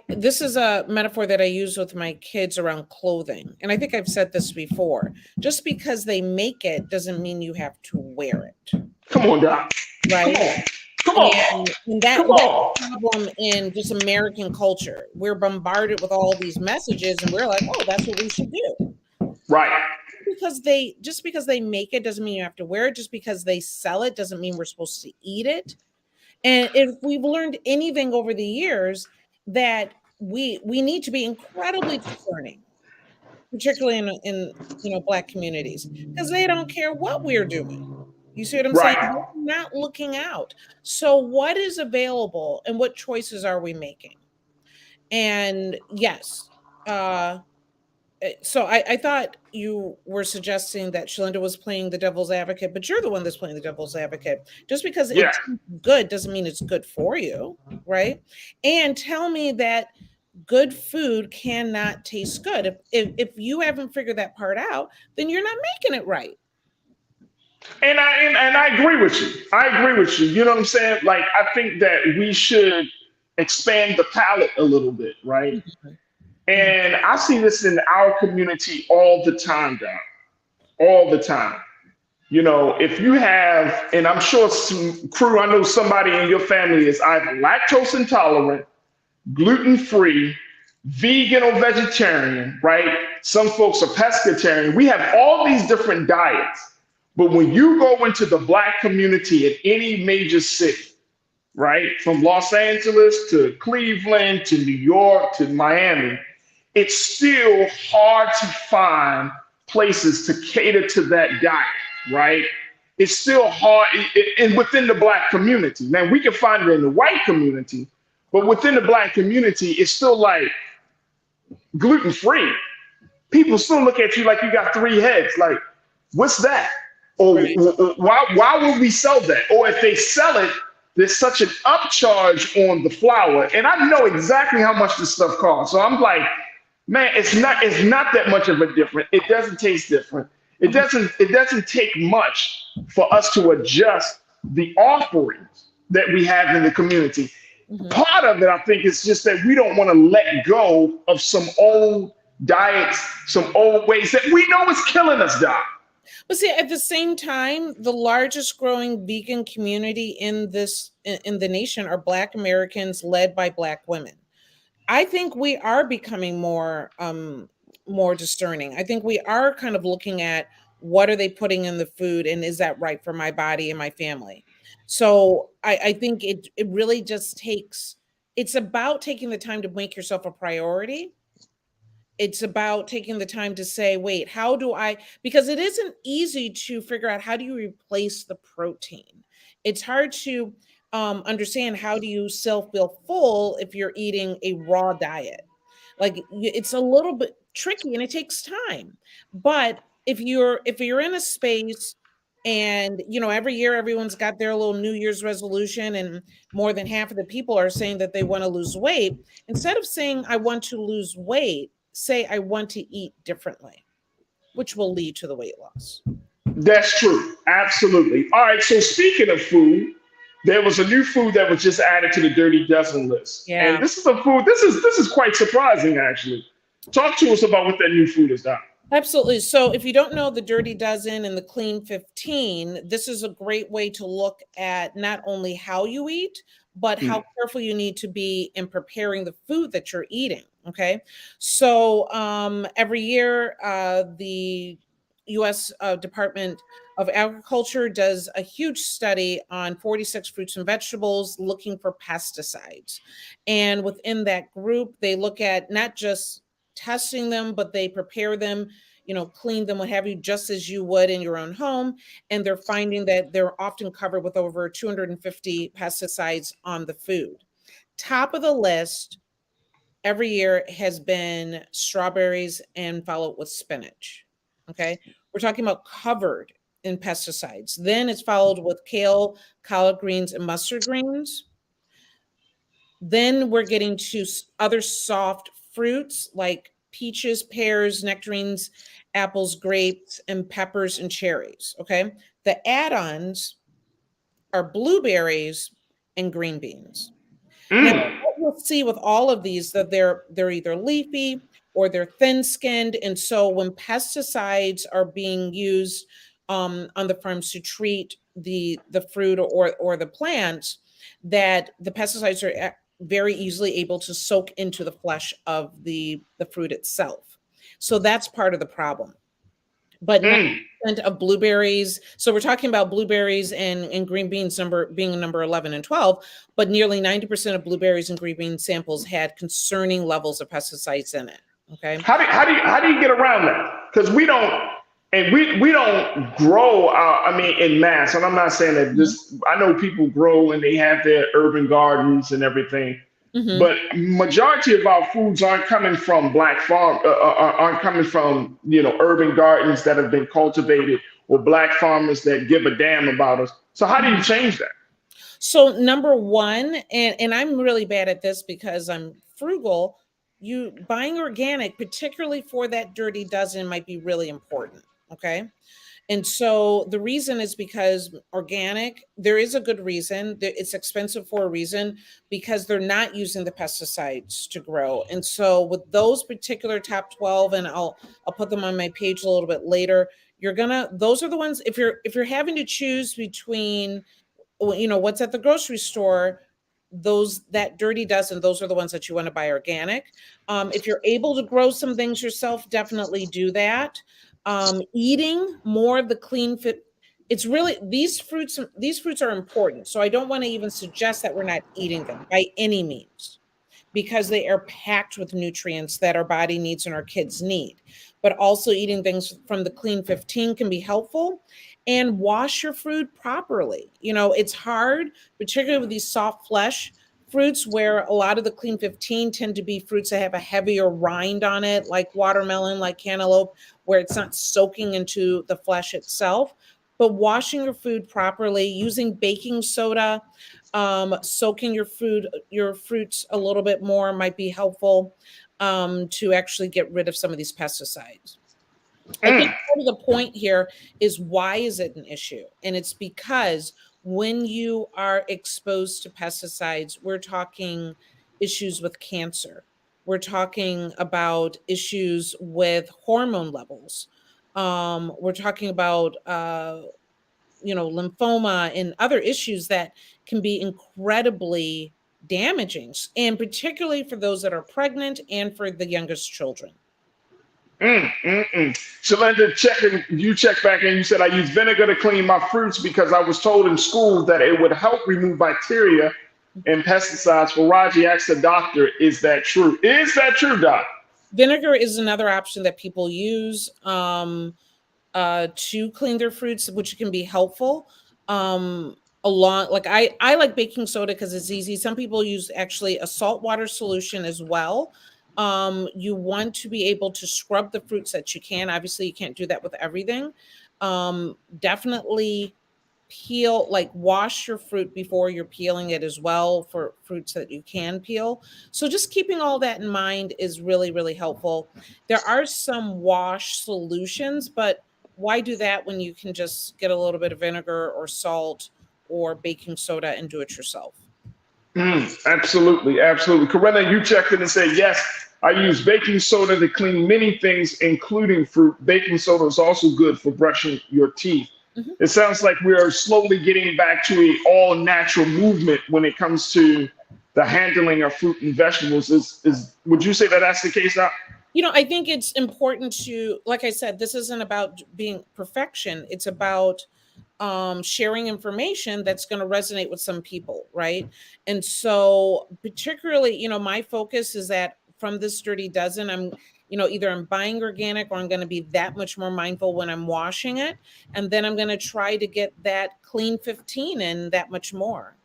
this is a metaphor that I use with my kids around clothing. And I think I've said this before. Just because they make it doesn't mean you have to wear it. Come on, Doc. Right? Come on. And that's a problem in just American culture. We're bombarded with all these messages and we're like, oh, that's what we should do. Right. Just because they make it doesn't mean you have to wear it. Just because they sell it doesn't mean we're supposed to eat it. And if we've learned anything over the years, that we need to be incredibly discerning, particularly in Black communities, because they don't care what we're doing. You see what I'm saying? We're not looking out. So what is available and what choices are we making? And yes, so I thought you were suggesting that Shalinda was playing the devil's advocate, but you're the one that's playing the devil's advocate. Just because it's good doesn't mean it's good for you, right? And tell me that good food cannot taste good. If you haven't figured that part out, then you're not making it right. And I agree with you. You know what I'm saying? Like, I think that we should expand the palette a little bit, right? Mm-hmm. And I see this in our community all the time, Doc. All the time. If you have, and I'm sure crew, I know somebody in your family is either lactose intolerant, gluten-free, vegan or vegetarian, right? Some folks are pescatarian. We have all these different diets. But when you go into the Black community in any major city, right, from Los Angeles to Cleveland to New York to Miami, it's still hard to find places to cater to that diet, right? It's still hard and within the Black community. Now, we can find it in the white community, but within the Black community, it's still like gluten-free. People still look at you like you got three heads. Like, what's that? Or why would we sell that? Or if they sell it, there's such an upcharge on the flour. And I know exactly how much this stuff costs. So I'm like, man, it's not that much of a difference. It doesn't taste different. It doesn't take much for us to adjust the offerings that we have in the community. Mm-hmm. Part of it, I think, is just that we don't want to let go of some old diets, some old ways that we know is killing us, Doc. But see, at the same time, the largest growing vegan community in the nation are Black Americans led by Black women. I think we are becoming more discerning. I think we are kind of looking at what are they putting in the food and is that right for my body and my family. So I think it really just takes, it's about taking the time to make yourself a priority. It's about taking the time to say, wait, how do I, because it isn't easy to figure out how do you replace the protein. It's hard to understand how do you still feel full if you're eating a raw diet. Like it's a little bit tricky and it takes time. But if you're in a space and every year everyone's got their little New Year's resolution and more than half of the people are saying that they want to lose weight, instead of saying I want to lose weight, say I want to eat differently, which will lead to the weight loss. That's true. Absolutely. All right. So speaking of food, there was a new food that was just added to the Dirty Dozen list, and Yeah. this is a food. This is quite surprising, actually. Talk to us about what that new food is done. Absolutely. So if you don't know the Dirty Dozen and the Clean 15, this is a great way to look at not only how you eat, but how careful you need to be in preparing the food that you're eating. Okay. So every year, the U.S. Department of Agriculture does a huge study on 46 fruits and vegetables looking for pesticides. And within that group, they look at not just testing them, but they prepare them, clean them, what have you, just as you would in your own home. And they're finding that they're often covered with over 250 pesticides on the food. Top of the list every year has been strawberries and followed with spinach. Okay. We're talking about covered in pesticides. Then it's followed with kale, collard greens, and mustard greens. Then we're getting to other soft fruits like peaches, pears, nectarines, apples, grapes, and peppers and cherries. Okay. The add ons are blueberries and green beans. Now, what you'll see with all of these that they're either leafy or they're thin-skinned, and so when pesticides are being used on the farms to treat the fruit or the plants, that the pesticides are very easily able to soak into the flesh of the fruit itself. So that's part of the problem. But 90% of blueberries, so we're talking about blueberries and green beans being number 11 and 12, but nearly 90% of blueberries and green bean samples had concerning levels of pesticides in it. Okay. How do you get around that? Because we don't grow. In mass. And I'm not saying that this. I know people grow and they have their urban gardens and everything. But majority of our foods aren't coming from black farm, aren't coming from urban gardens that have been cultivated or black farmers that give a damn about us. So how do you change that? So number one, and I'm really bad at this because I'm frugal. You buying organic, particularly for that Dirty Dozen, might be really important. Okay. And so the reason is because organic, there is a good reason. It's expensive for a reason because they're not using the pesticides to grow. And so with those particular top 12, and I'll put them on my page a little bit later, those are the ones, if you're having to choose between, what's at the grocery store, that Dirty Dozen, those are the ones that you want to buy organic. If you're able to grow some things yourself, definitely do that. Eating more of the clean fit. It's really these fruits are important. So I don't want to even suggest that we're not eating them by any means, because they are packed with nutrients that our body needs and our kids need. But also eating things from the Clean 15 can be helpful. And wash your food properly. It's hard, particularly with these soft flesh fruits, where a lot of the Clean 15 tend to be fruits that have a heavier rind on it, like watermelon, like cantaloupe, where it's not soaking into the flesh itself. But washing your food properly, using baking soda, soaking your fruits a little bit more might be helpful to actually get rid of some of these pesticides. I think part of the point here is, why is it an issue? And it's because when you are exposed to pesticides, we're talking issues with cancer. We're talking about issues with hormone levels. We're talking about, lymphoma and other issues that can be incredibly damaging, and particularly for those that are pregnant and for the youngest children. Shalinda, you checked back and you said, I use vinegar to clean my fruits because I was told in school that it would help remove bacteria and pesticides. For Raji asked the doctor, is that true? Is that true, Doc? Vinegar is another option that people use to clean their fruits, which can be helpful. I like baking soda because it's easy. Some people use actually a saltwater solution as well. You want to be able to scrub the fruits that you can. Obviously, you can't do that with everything. Definitely wash your fruit before you're peeling it as well for fruits that you can peel. So just keeping all that in mind is really, really helpful. There are some wash solutions, but why do that when you can just get a little bit of vinegar or salt or baking soda and do it yourself? Absolutely. Corinna, you checked in and said, yes, I use baking soda to clean many things, including fruit. Baking soda is also good for brushing your teeth. It sounds like we are slowly getting back to an all natural movement when it comes to the handling of fruit and vegetables. Would you say that that's the case now? I think it's important to, like I said, this isn't about being perfection. It's about sharing information that's going to resonate with some people, right? And so particularly, my focus is that from this Dirty Dozen, either I'm buying organic or I'm going to be that much more mindful when I'm washing it. And then I'm going to try to get that clean 15 in that much more.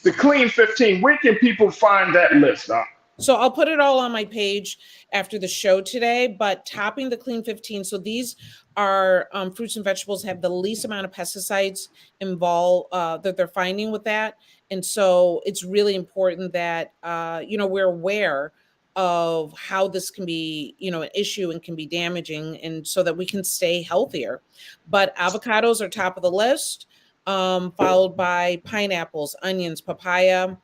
The clean 15, where can people find that list, Doc? So I'll put it all on my page after the show today, but topping the clean 15. So these are fruits and vegetables have the least amount of pesticides involved that they're finding with that. And so it's really important that, we're aware of how this can be, an issue and can be damaging, and so that we can stay healthier. But avocados are top of the list, followed by pineapples, onions, papaya,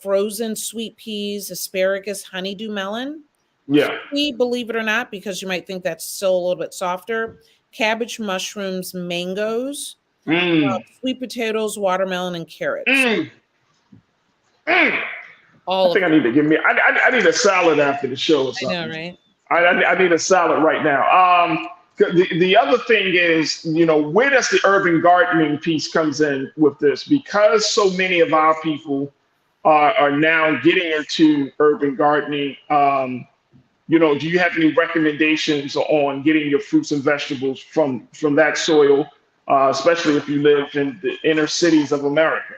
frozen sweet peas, asparagus, honeydew melon. Yeah. Believe it or not, because you might think that's still a little bit softer. Cabbage, mushrooms, mangoes, sweet potatoes, watermelon, and carrots. I think I need to I need a salad after the show or something. I know, right? I need a salad right now. The other thing is, where does the urban gardening piece comes in with this? Because so many of our people are now getting into urban gardening. Do you have any recommendations on getting your fruits and vegetables from that soil, especially if you live in the inner cities of America?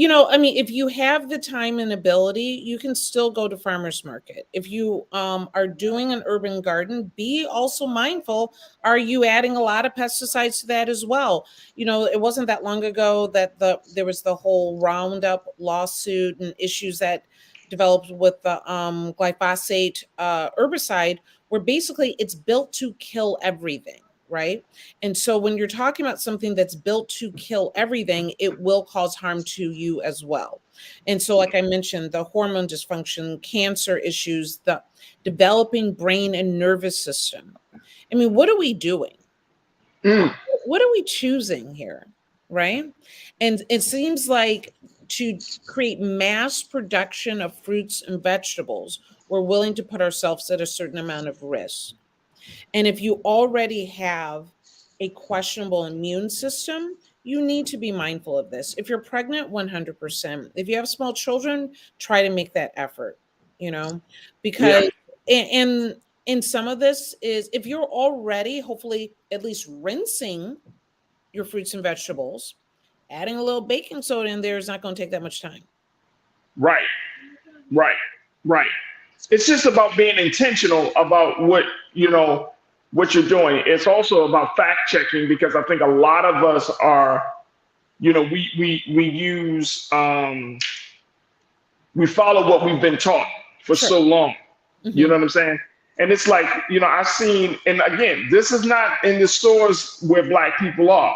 If you have the time and ability, you can still go to farmers market. If you are doing an urban garden, be also mindful. Are you adding a lot of pesticides to that as well? It wasn't that long ago that there was the whole Roundup lawsuit and issues that developed with the glyphosate herbicide, where basically it's built to kill everything. Right. And so when you're talking about something that's built to kill everything, it will cause harm to you as well. And so, like I mentioned, the hormone dysfunction, cancer issues, the developing brain and nervous system. What are we doing? What are we choosing here? Right. And it seems like to create mass production of fruits and vegetables, we're willing to put ourselves at a certain amount of risk. And if you already have a questionable immune system, you need to be mindful of this. If you're pregnant, 100%. If you have small children, try to make that effort, because and some of this is, if you're already hopefully at least rinsing your fruits and vegetables, adding a little baking soda in there is not going to take that much time. Right. It's just about being intentional about what you're doing. It's also about fact checking, because I think a lot of us are, we follow what we've been taught for so long. You know what I'm saying? And it's like, I've seen, and again, this is not in the stores where Black people are,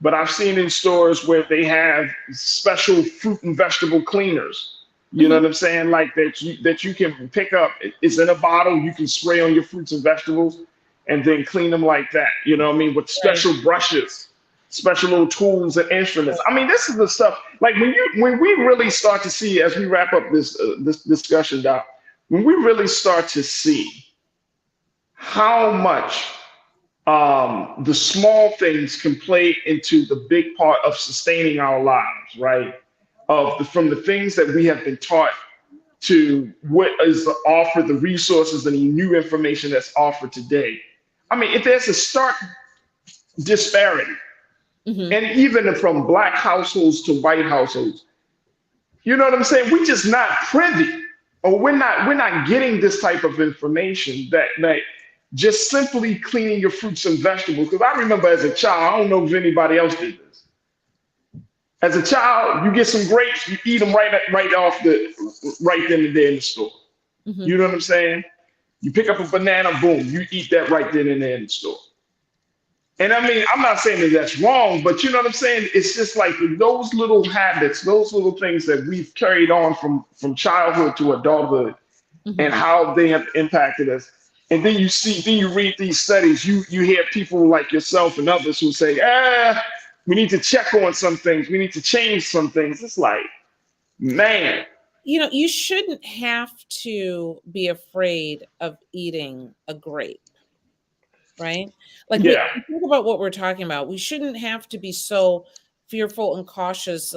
but I've seen in stores where they have special fruit and vegetable cleaners. You know what I'm saying? Like that you can pick up. It's in a bottle. You can spray on your fruits and vegetables. and then clean them like that. You know what I mean? With special brushes, special little tools and instruments. I mean, this is the stuff. Like when we really start to see, as we wrap up this discussion, Doc, when we really start to see how much the small things can play into the big part of sustaining our lives, right? From the things that we have been taught to what is offered, the resources and the new information that's offered today. I mean, if there's a stark disparity, and even from Black households to white households, you know what I'm saying? We're just not privy, or we're not getting this type of information that just simply cleaning your fruits and vegetables. Because I remember as a child, I don't know if anybody else did this. As a child, you get some grapes, you eat them right then and there in the store. You know what I'm saying? You pick up a banana, boom, you eat that right then and there in the store. And I mean, I'm not saying that that's wrong, but you know what I'm saying? It's just like those little habits, those little things that we've carried on from childhood to adulthood, and how they have impacted us. And then you read these studies, you hear people like yourself and others who say, we need to check on some things, we need to change some things. It's like, man. You know, you shouldn't have to be afraid of eating a grape. Right? Like, think about what we're talking about. We shouldn't have to be so fearful and cautious.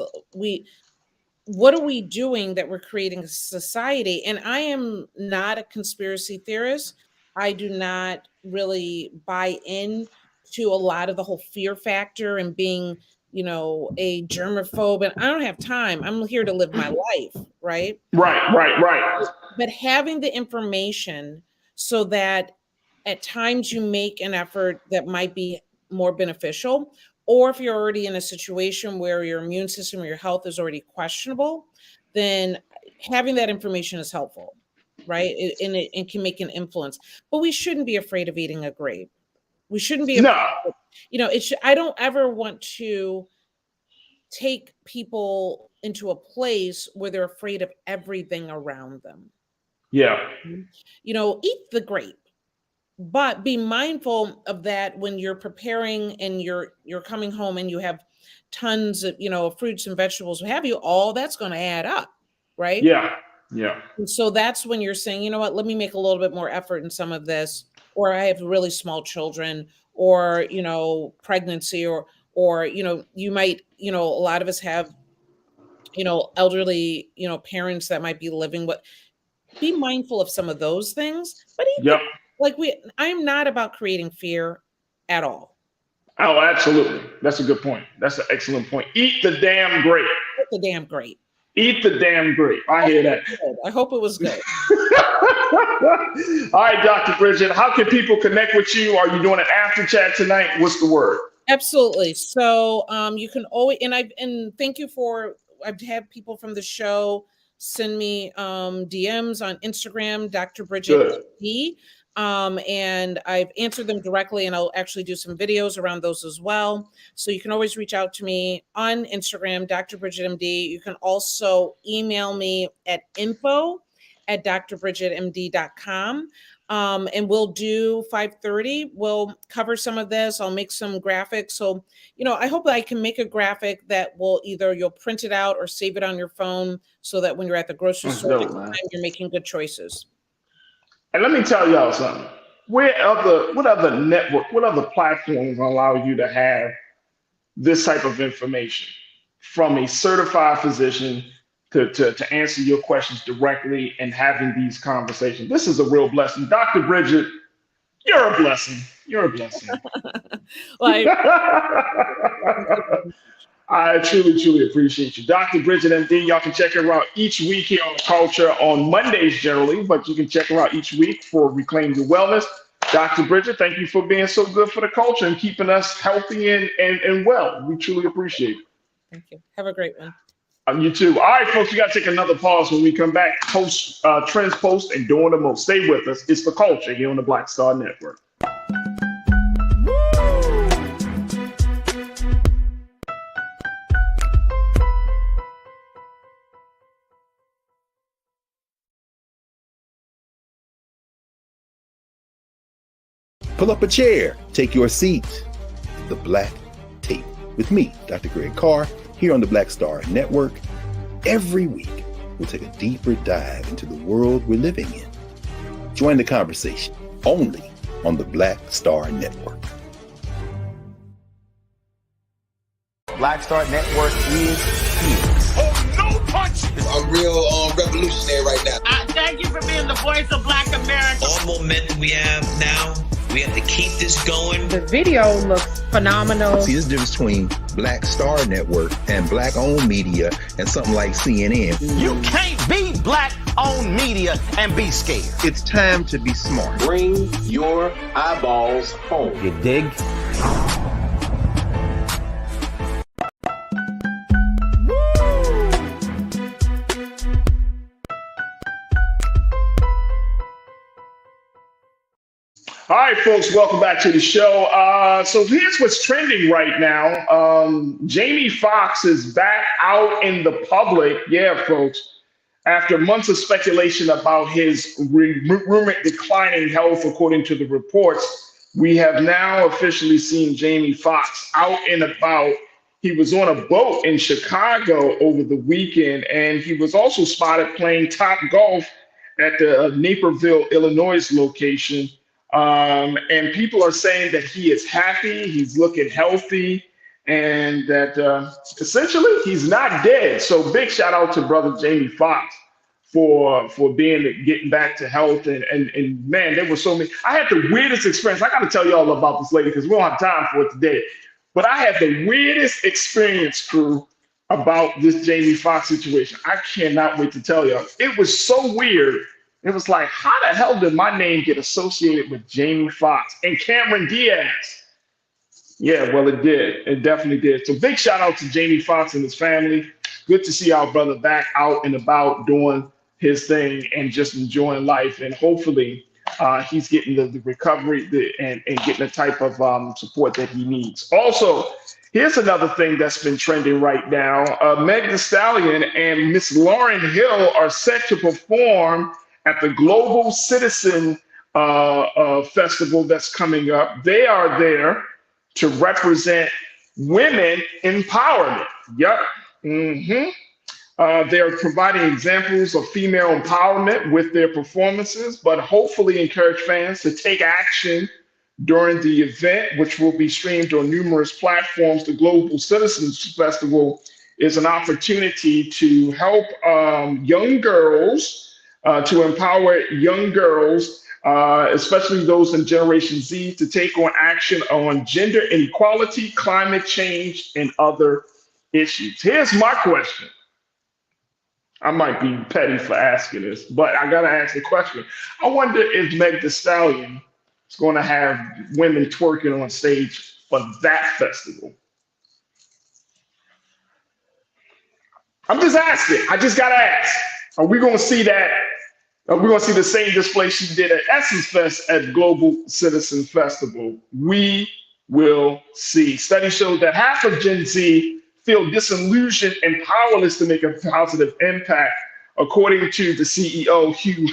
What are we doing that we're creating a society? And I am not a conspiracy theorist. I do not really buy in to a lot of the whole fear factor and being, you know, a germaphobe. And I don't have time. I'm here to live my life, right? Right. But having the information so that at times you make an effort that might be more beneficial, or if you're already in a situation where your immune system or your health is already questionable, then having that information is helpful, right? It can make an influence. But we shouldn't be afraid of eating a grape. We shouldn't be, you know, I don't ever want to take people into a place where they're afraid of everything around them. Yeah. You know, eat the grape. But be mindful of that when you're preparing and you're coming home and you have tons of, you know, fruits and vegetables, what have you, all that's going to add up, right? Yeah. And so that's when you're saying, you know what, let me make a little bit more effort in some of this, or I have really small children, or, you know, pregnancy, or, you know, you might, you know, a lot of us have, you know, elderly, you know, parents that might be living with. Be mindful of some of those things, but I am not about creating fear at all. Oh, absolutely. That's a good point. That's an excellent point. Eat the damn grape. Eat the damn grape. Eat the damn grape. I hear that. I hope it was good. All right, Dr. Bridget, how can people connect with you? Are you doing an after chat tonight? What's the word? Absolutely. So you can always, and thank you I've had people from the show send me DMs on Instagram, Dr. Bridget D. And I've answered them directly, and I'll actually do some videos around those as well. So you can always reach out to me on Instagram, Dr. Bridget MD. You can also email me at info@drbridgetmd.com. And we'll do 5:30. We'll cover some of this. I'll make some graphics. So, you know, I hope that I can make a graphic that will you'll print it out or save it on your phone so that when you're at the grocery store, you're making good choices. And let me tell y'all something. What other platforms allow you to have this type of information from a certified physician to answer your questions directly and having these conversations? This is a real blessing. Dr. Bridget, you're a blessing. You're a blessing. I truly, truly appreciate you. Dr. Bridget MD, y'all can check her out each week here on The Culture on Mondays generally, but you can check her out each week for Reclaim Your Wellness. Dr. Bridget, thank you for being so good for the culture and keeping us healthy and well. We truly appreciate it. Thank you. Have a great one. You too. All right, folks, we got to take another pause. When we come back, Trends Post and Doing the Most. Stay with us. It's The Culture here on the Black Star Network. Pull up a chair, take your seat. The Black Tape with me, Dr. Greg Carr, here on the Black Star Network. Every week, we'll take a deeper dive into the world we're living in. Join the conversation only on the Black Star Network. Black Star Network is here. Oh, no punch! I'm real revolutionary right now. Thank you for being the voice of Black America. All momentum we have now, we have to keep this going. The video looks phenomenal. See, there's a difference between Black Star Network and Black-owned media and something like CNN. You can't be Black-owned media and be scared. It's time to be smart. Bring your eyeballs home. You dig? All right, folks, welcome back to the show. So here's what's trending right now. Jamie Foxx is back out in the public. Yeah, folks. After months of speculation about his rumored declining health, according to the reports, we have now officially seen Jamie Foxx out and about. He was on a boat in Chicago over the weekend, and he was also spotted playing top golf at the Naperville, Illinois location. And people are saying that he is happy, he's looking healthy, and that essentially he's not dead. So big shout out to brother Jamie Foxx for getting back to health. And man, there were so many. I had the weirdest experience. I got to tell you all about this later because we don't have time for it today. But I had the weirdest experience, crew, about this Jamie Foxx situation. I cannot wait to tell y'all. It was so weird. It was like, how the hell did my name get associated with Jamie Foxx and Cameron Diaz? Yeah, well, it did. It definitely did. So big shout out to Jamie Foxx and his family. Good to see our brother back out and about doing his thing and just enjoying life. And hopefully he's getting the recovery and getting the type of support that he needs. Also, here's another thing that's been trending right now. Meg Thee Stallion and Miss Lauryn Hill are set to perform at the Global Citizen Festival that's coming up. They are there to represent women empowerment. Yep. They're providing examples of female empowerment with their performances, but hopefully encourage fans to take action during the event, which will be streamed on numerous platforms. The Global Citizens Festival is an opportunity to help young girls, to empower young girls, especially those in Generation Z, to take on action on gender inequality, climate change, and other issues. Here's my question. I might be petty for asking this, but I got to ask the question. I wonder if Meg Thee Stallion is going to have women twerking on stage for that festival. I'm just asking. I just got to ask. Are we going to see that? Are we going to see the same display she did at Essence Fest at Global Citizen Festival? We will see. Studies show that half of Gen Z feel disillusioned and powerless to make a positive impact, according to the CEO, Hugh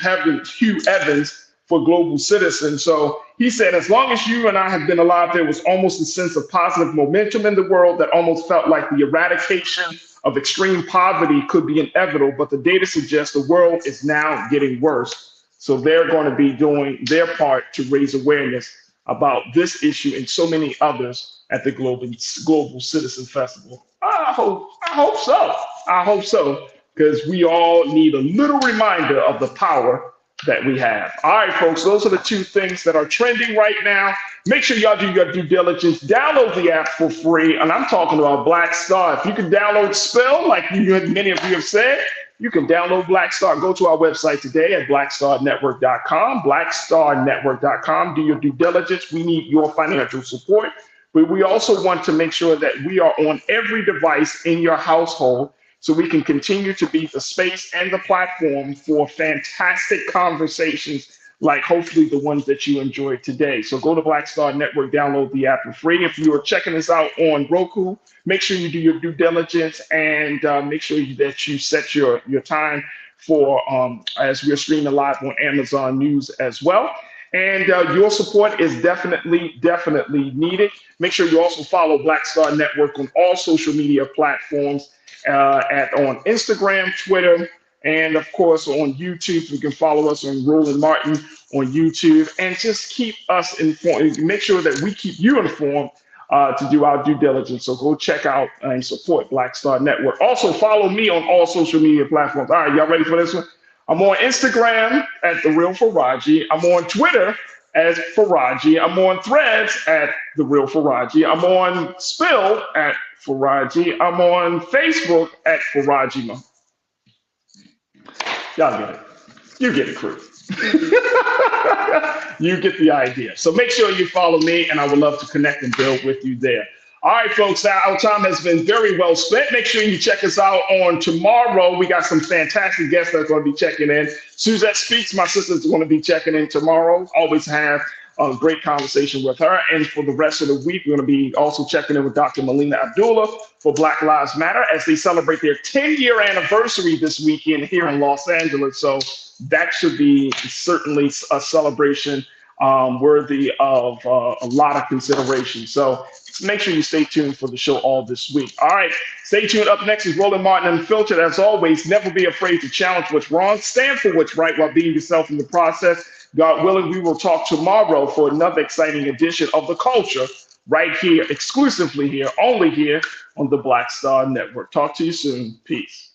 Evans, for Global Citizen. So he said, as long as you and I have been alive, there was almost a sense of positive momentum in the world that almost felt like the eradication of extreme poverty could be inevitable, but the data suggests the world is now getting worse. So they're going to be doing their part to raise awareness about this issue and so many others at the Global Citizen Festival. I hope so. I hope so, because we all need a little reminder of the power that we have. All right, folks, those are the two things that are trending right now. Make sure y'all do your due diligence. Download the app for free. And I'm talking about Black Star. If you can download Spell, like many of you have said, you can download Black Star. Go to our website today at blackstarnetwork.com, blackstarnetwork.com. Do your due diligence. We need your financial support. But we also want to make sure that we are on every device in your household so we can continue to be the space and the platform for fantastic conversations like hopefully the ones that you enjoyed today. So go to Black Star Network, download the app for free. If you are checking us out on Roku, make sure you do your due diligence and make sure that you set your time for as we're streaming live on Amazon News as well. And your support is definitely needed. Make sure you also follow Black Star Network on all social media platforms, on Instagram, Twitter, and of course on YouTube. You can follow us on Roland Martin on YouTube, and just keep us informed. Make sure that we keep you informed to do our due diligence. So go check out and support Black Star Network. Also follow me on all social media platforms. All right, y'all ready for this one? I'm on Instagram at The Real Faraji. I'm on Twitter as Faraji. I'm on Threads at The Real Faraji. I'm on Spill at Faraji. I'm on Facebook at Faraji. Y'all get it. You get it, crew. You get the idea. So make sure you follow me, and I would love to connect and build with you there. All right, folks, our time has been very well spent. Make sure you check us out on tomorrow. We got some fantastic guests that are going to be checking in. Suzette Speaks, my sister's going to be checking in tomorrow. Always have a great conversation with her. And for the rest of the week, we're going to be also checking in with Dr. Melina Abdullah for Black Lives Matter as they celebrate their 10-year anniversary this weekend here in Los Angeles. So that should be certainly a celebration worthy of a lot of consideration. So make sure you stay tuned for the show all this week. All right, stay tuned. Up next is Roland Martin Unfiltered. As always, never be afraid to challenge what's wrong. Stand for what's right while being yourself in the process. God willing, we will talk tomorrow for another exciting edition of The Culture right here, exclusively here, only here on the Black Star Network. Talk to you soon. Peace.